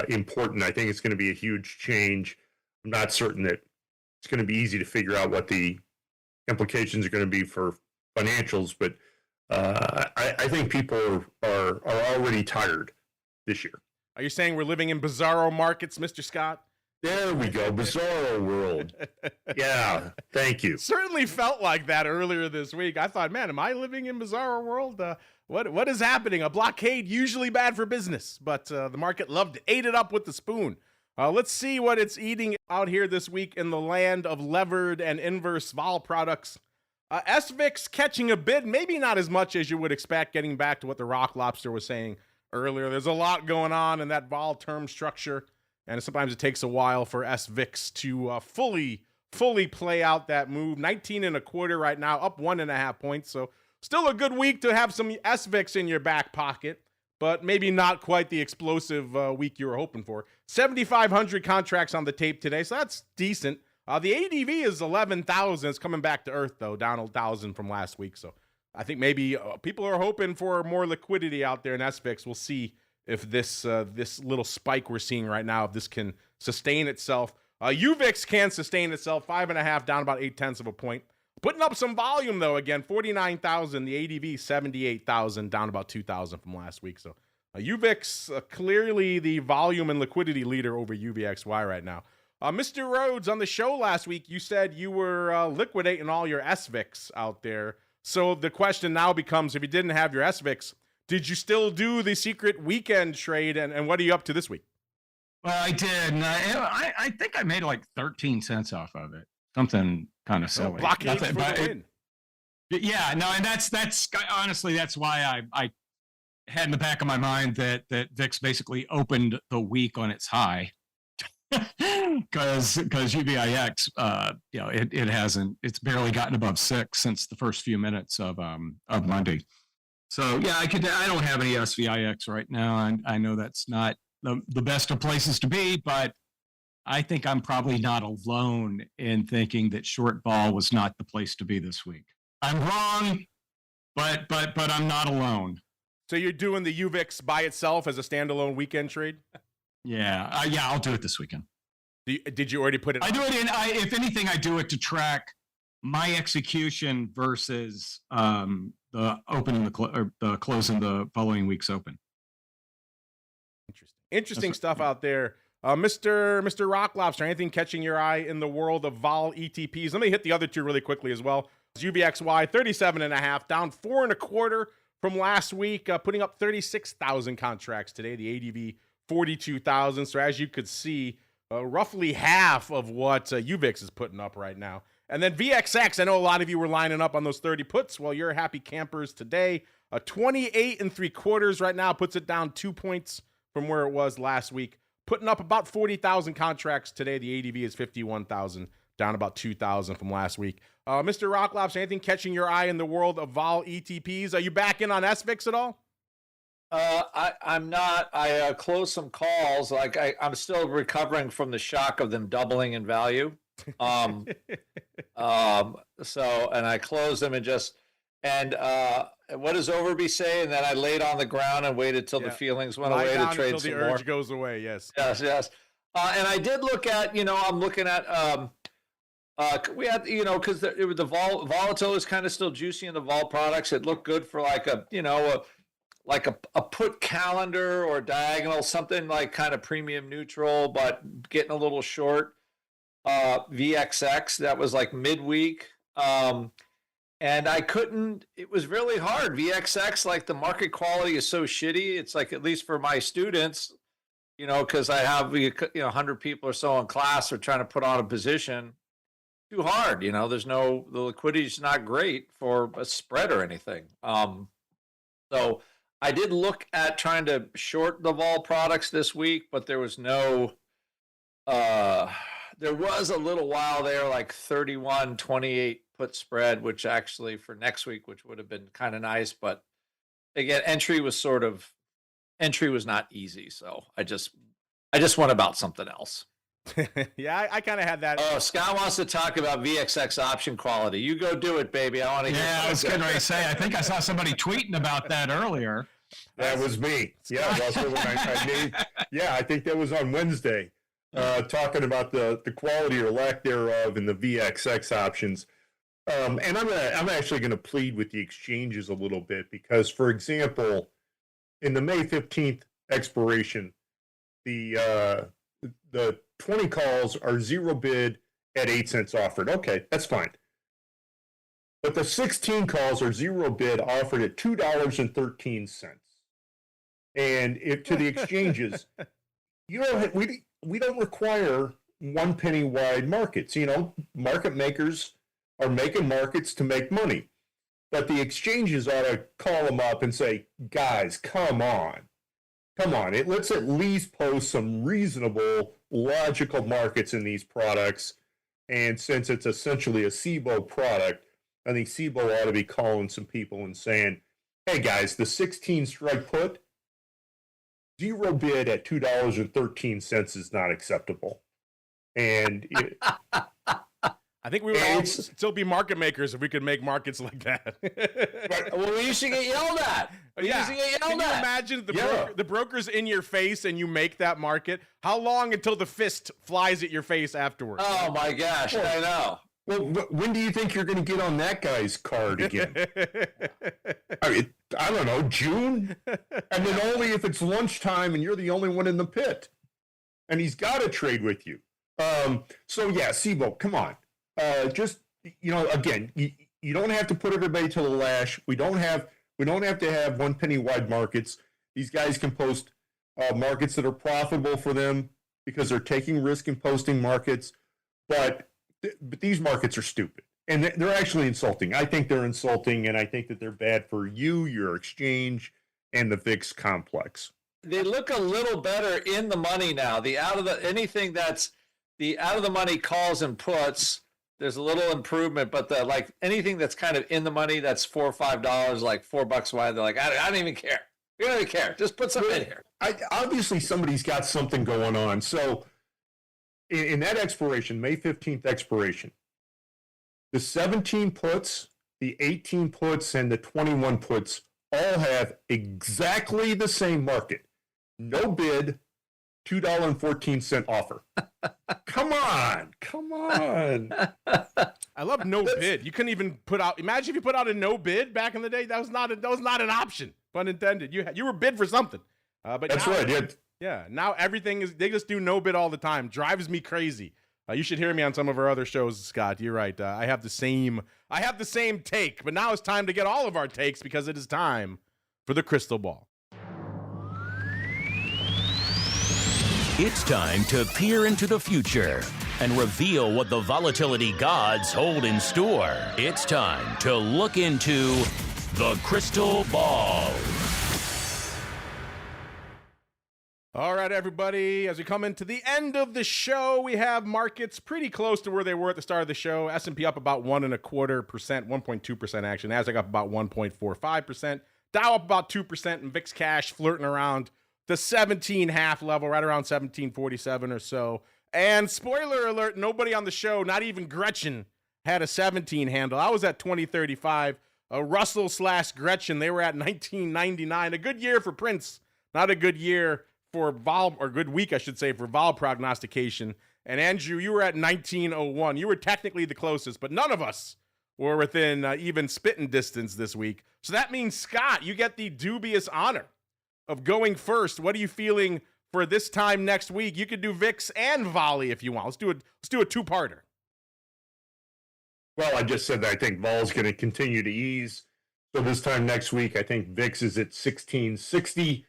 important. I think it's going to be a huge change. I'm not certain that it's going to be easy to figure out what the implications are going to be for financials, but I think people are already tired this year. Are you saying we're living in Bizarro Markets, Mr. Scott? There we go, Bizarro World. Yeah, thank you. Certainly felt like that earlier this week. I thought, man, am I living in Bizarro World? What is happening? A blockade, usually bad for business, but the market ate it up with the spoon. Let's see what it's eating out here this week in the land of levered and inverse vol products. SVIX catching a bid, maybe not as much as you would expect, getting back to what the Rock Lobster was saying earlier. There's a lot going on in that vol term structure, and sometimes it takes a while for SVIX to fully play out that move. 19.25 right now, up 1.5 points. So still a good week to have some SVIX in your back pocket, but maybe not quite the explosive week you were hoping for. 7,500 contracts on the tape today, so that's decent. The ADV is 11,000. It's coming back to earth, though, down 1,000 from last week. So I think maybe people are hoping for more liquidity out there in SVIX. We'll see if this little spike we're seeing right now, if this can sustain itself. UVIX can sustain itself, 5.5 down about 0.8 of a point. Putting up some volume, though, again, 49,000. The ADV, 78,000, down about 2,000 from last week. So UVIX clearly the volume and liquidity leader over UVXY right now. Mr. Rhoads, on the show last week, you said you were liquidating all your SVIX out there. So the question now becomes, if you didn't have your SVIX, did you still do the secret weekend trade? And what are you up to this week? Well, I did. And I think I made like 13 cents off of it. Something kind of silly. Blockade for the win. Yeah, no, and that's honestly, that's why I had in the back of my mind that VIX basically opened the week on its high. Because UVIX, it's barely gotten above 6 since the first few minutes of Monday. So yeah, I don't have any SVIX right now, and I know that's not the best of places to be, but I think I'm probably not alone in thinking that short vol was not the place to be this week. I'm wrong, but I'm not alone. So you're doing the UVIX by itself as a standalone weekend trade? Yeah, I'll do it this weekend. Did you already put it? I do it in. If anything, I do it to track my execution versus the opening the closing the following week's open. Interesting stuff out there. Mr. Rock Lobster, anything catching your eye in the world of vol ETPs? Let me hit the other two really quickly as well. UVXY 37.5, down 4.25 from last week, putting up 36,000 contracts today. The ADV 42,000. So as you could see, roughly half of what UVIX is putting up right now. And then VXX, I know a lot of you were lining up on those 30 puts. Well, you're happy campers today. 28.75 right now, puts it down 2 points from where it was last week. Putting up about 40,000 contracts today. The ADV is 51,000, down about 2,000 from last week. Mr. Rock Lobster, anything catching your eye in the world of vol ETPs? Are you back in on SVIX at all? I'm not. I closed some calls. I'm still recovering from the shock of them doubling in value. So, and I closed them and what does Overby say? And then I laid on the ground and waited till the feelings went away to trade some more. Until the urge goes away. Yes. Yes. And I did look at, I'm looking at, we had, because the volatility is kind of still juicy in the vol products. It looked good for like a put calendar or diagonal, something like kind of premium neutral, but getting a little short. VXX, that was like midweek. And I couldn't, it was really hard. VXX, like the market quality is so shitty. It's like, at least for my students, because I have, 100 people or so in class are trying to put on a position. Too hard, the liquidity is not great for a spread or anything. So I did look at trying to short the vol products this week, but there was no, there was a little while there, like 31-28 put spread, which actually for next week, which would have been kind of nice. But again, entry was not easy. So I just went about something else. Yeah, I kind of had that. Oh, Scott wants to talk about VXX option quality. You go do it, baby. I want to hear. Yeah, I was getting ready to say, I think I saw somebody tweeting about that earlier. That was me. Yeah, Russell. I think that was on Wednesday. Talking about the quality or lack thereof in the VXX options. And I'm actually going to plead with the exchanges a little bit because, for example, in the May 15th expiration, the 20 calls are zero bid at 8 cents offered. Okay, that's fine. But the 16 calls are zero bid offered at $2.13. And to the exchanges, we don't require 1 penny wide markets. Market makers are making markets to make money. But the exchanges ought to call them up and say, guys, come on. Let's at least post some reasonable, logical markets in these products. And since it's essentially a SIBO product, I think SIBO ought to be calling some people and saying, hey guys, the 16 strike put, zero bid at $2.13 is not acceptable. And I think we would all still be market makers if we could make markets like that. Right. Well, we used to get yelled at. Can you imagine the broker's in your face and you make that market? How long until the fist flies at your face afterwards? Oh my gosh, I know. Well, when do you think you're going to get on that guy's card again? I mean, I don't know, June? And then only if it's lunchtime and you're the only one in the pit. And he's got to trade with you. So, yeah, Sibo, come on. Just, again, you don't have to put everybody to the lash. We don't have to have one penny wide markets. These guys can post markets that are profitable for them because they're taking risk and posting markets. But these markets are stupid. And they're actually insulting. I think they're insulting, and I think that they're bad for you, your exchange, and the VIX complex. They look a little better in the money now. Anything that's the out of the money calls and puts, there's a little improvement, but anything that's kind of in the money, that's $4 or $5, like $4 wide. They're like, I don't even care. We don't even care. Just put something in here. Obviously, somebody's got something going on. So, in that expiration, May 15th expiration, the 17 puts, the 18 puts, and the 21 puts all have exactly the same market. No bid, $2.14 offer. Come on. I love no bid. You couldn't even put out. Imagine if you put out a no bid back in the day. That was not an option. Pun intended. You were bid for something. But that's now, right. Yeah. Now everything is. They just do no bid all the time. Drives me crazy. You should hear me on some of our other shows, Scott. You're right. I have the same take. But now it's time to get all of our takes because it is time for the crystal ball. It's time to peer into the future and reveal what the volatility gods hold in store. It's time to look into the crystal ball. All right, everybody. As we come into the end of the show, we have markets pretty close to where they were at the start of the show. S&P up about 1.25%, 1.2% action. Nasdaq up about 1.45%. Dow up about 2%, and VIX cash flirting around the 17.5 level, right around 1747 or so. And spoiler alert, nobody on the show, not even Gretchen, had a 17 handle. I was at 2035. Russell/Gretchen, they were at 1999. A good year for Prince, not a good year for vol, or good week, I should say, for vol prognostication. And Andrew, you were at 1901. You were technically the closest, but none of us were within even spitting distance this week. So that means, Scott, you get the dubious honor of going first. What are you feeling for this time next week? You could do VIX and Volley if you want. Let's do a two-parter. Well, I just said that I think vol is going to continue to ease. So this time next week, I think VIX is at 1660,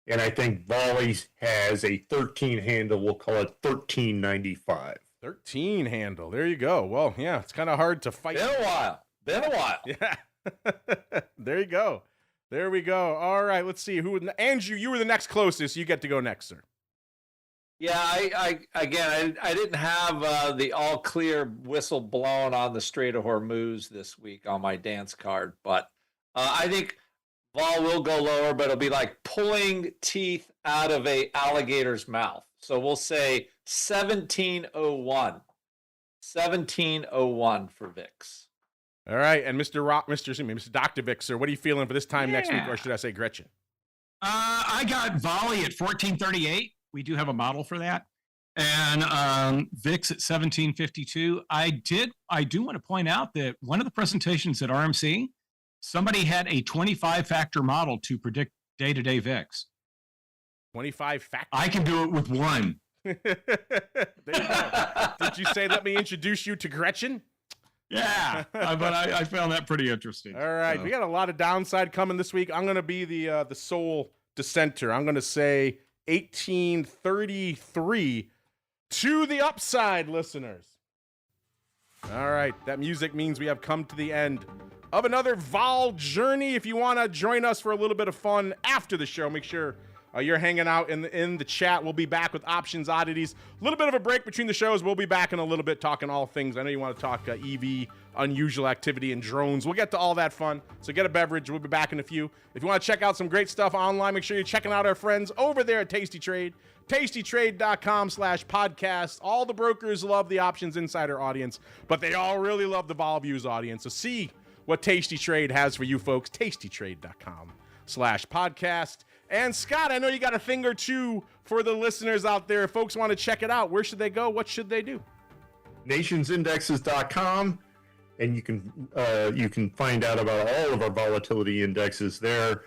and I think Volley has a 13 handle. We'll call it 1395. 13 handle. There you go. Well, yeah, it's kind of hard to fight. Been a while. Yeah. There you go. There we go. All right, let's see. Andrew, you were the next closest. You get to go next, sir. Yeah, I didn't have the all clear whistle blown on the Strait of Hormuz this week on my dance card, but I think vol will go lower, but it'll be like pulling teeth out of a alligator's mouth. So we'll say 1701. 1701 for VIX. All right, and Mr. Dr. VIX, sir, what are you feeling for this time next week, or should I say Gretchen? I got Volley at 1438. We do have a model for that. And VIX at 1752. I do want to point out that one of the presentations at RMC, somebody had a 25-factor model to predict day-to-day VIX. 25 factors? I can do it with one. There you go. Did you say, let me introduce you to Gretchen? Yeah, but I found that pretty interesting. All right, we got a lot of downside coming this week. I'm going to be the sole dissenter. I'm going to say 1833 to the upside, listeners. All right, that music means we have come to the end of another vol journey. If you want to join us for a little bit of fun after the show, make sure you're hanging out in the chat. We'll be back with Options Oddities. A little bit of a break between the shows. We'll be back in a little bit talking all things. I know you want to talk EV, unusual activity, and drones. We'll get to all that fun. So get a beverage. We'll be back in a few. If you want to check out some great stuff online, make sure you're checking out our friends over there at Tasty Trade. TastyTrade.com/podcast. All the brokers love the Options Insider audience, but they all really love the Vol Views audience. So see what Tasty Trade has for you folks. TastyTrade.com/podcast. And Scott, I know you got a thing or two for the listeners out there. If folks want to check it out, where should they go? What should they do? nationsindexes.com, and you can find out about all of our volatility indexes there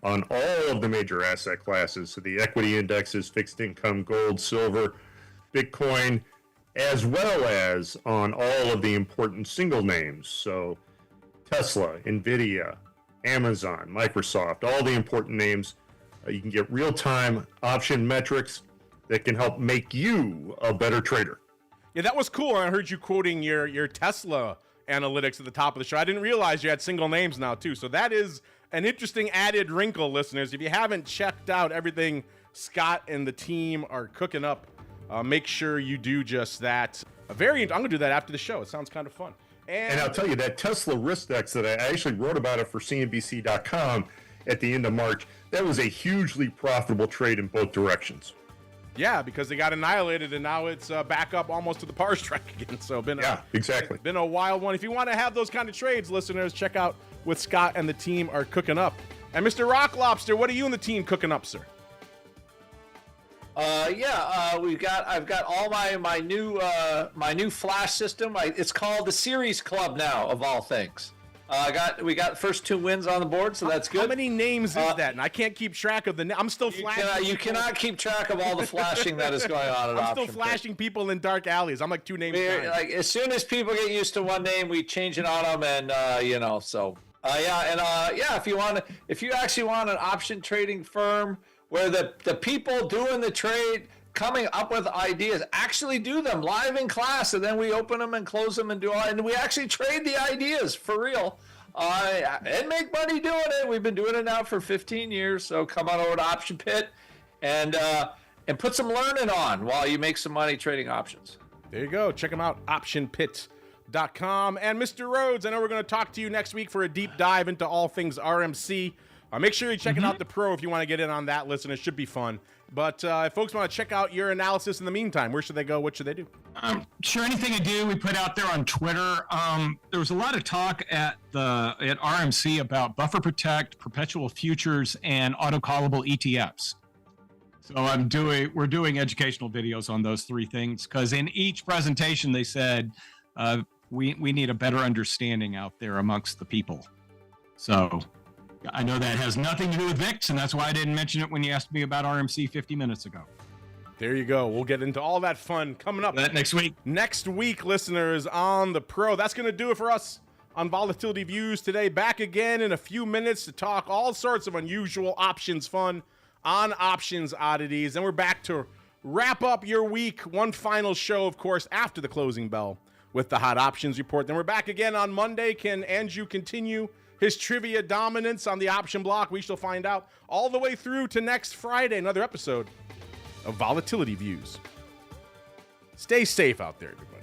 on all of the major asset classes. So the equity indexes, fixed income, gold, silver, Bitcoin, as well as on all of the important single names. So Tesla, Nvidia, Amazon, Microsoft, all the important names. You can get real-time option metrics that can help make you a better trader. Yeah, that was cool. I heard you quoting your Tesla analytics at the top of the show. I didn't realize you had single names now, too. So that is an interesting added wrinkle, listeners. If you haven't checked out everything Scott and the team are cooking up, make sure you do just that. I'm going to do that after the show. It sounds kind of fun. And I'll tell you, that Tesla risk index that I actually wrote about it for CNBC.com at the end of March, that was a hugely profitable trade in both directions. Yeah, because they got annihilated, and now it's back up almost to the par strike again. So exactly. Been a wild one. If you want to have those kind of trades, listeners, check out what Scott and the team are cooking up. And Mr. Rock Lobster, what are you and the team cooking up, sir? I've got all my new flash system. It's called the Series Club now, of all things. We got the first 2 wins on the board, so that's good. How many names is that? And I can't keep track of I'm still flashing. You cannot keep track of all the flashing that is going on. I'm still flashing people in dark alleys. I'm like 2 names behind. Like as soon as people get used to one name, we change it on them, and if you actually want an option trading firm where the people doing the trade, coming up with ideas, actually do them live in class, and then we open them and close them and and we actually trade the ideas for real and make money doing it. We've been doing it now for 15 years, so come on over to Option Pit and put some learning on while you make some money trading options. There you go. Check them out, optionpit.com. And Mr. Rhoads, I know we're going to talk to you next week for a deep dive into all things RMC. Make sure you're checking out the Pro if you want to get in on that. Listen, it should be fun. But if folks want to check out your analysis in the meantime, where should they go? What should they do? Sure, anything I do, we put out there on Twitter. There was a lot of talk at RMC about buffer protect, perpetual futures, and auto-callable ETFs. So we're doing educational videos on those 3 things, because in each presentation they said we need a better understanding out there amongst the people. So I know that has nothing to do with VIX, and that's why I didn't mention it when you asked me about RMC 50 minutes ago. There you go. We'll get into all that fun coming up next week. Next week, listeners, on the Pro. That's going to do it for us on Volatility Views today. Back again in a few minutes to talk all sorts of unusual options fun on options oddities. And we're back to wrap up your week. One final show, of course, after the closing bell with the Hot Options Report. Then we're back again on Monday. Can Andrew continue his trivia dominance on the option block? We shall find out, all the way through to next Friday, another episode of Volatility Views. Stay safe out there, everybody.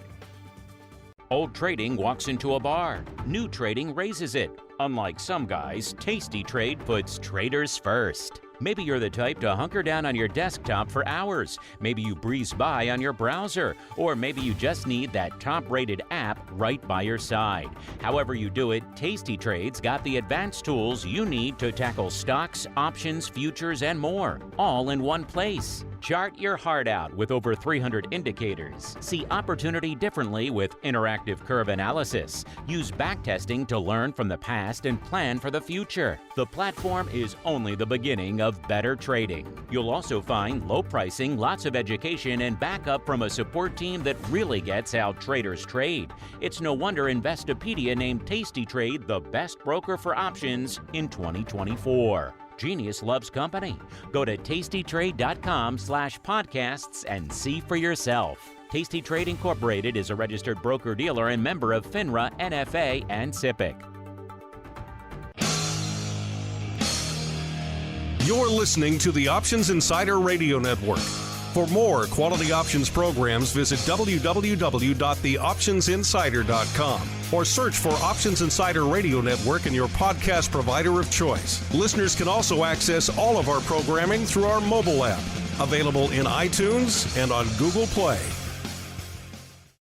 Old trading walks into a bar. New trading raises it. Unlike some guys, Tasty Trade puts traders first. Maybe you're the type to hunker down on your desktop for hours. Maybe you breeze by on your browser. Or maybe you just need that top-rated app right by your side. However you do it, Tasty Trade's got the advanced tools you need to tackle stocks, options, futures, and more, all in one place. Chart your heart out with over 300 indicators. See opportunity differently with interactive curve analysis. Use backtesting to learn from the past and plan for the future. The platform is only the beginning of better trading. You'll also find low pricing, lots of education, and backup from a support team that really gets how traders trade. It's no wonder Investopedia named Tasty Trade the best broker for options in 2024. Genius loves company. Go to tastytrade.com/podcasts and see for yourself. Tasty Trade Incorporated is a registered broker-dealer and member of FINRA, NFA, and SIPC. You're listening to the Options Insider Radio Network. For more quality options programs, visit www.theoptionsinsider.com or search for Options Insider Radio Network in your podcast provider of choice. Listeners can also access all of our programming through our mobile app, available in iTunes and on Google Play.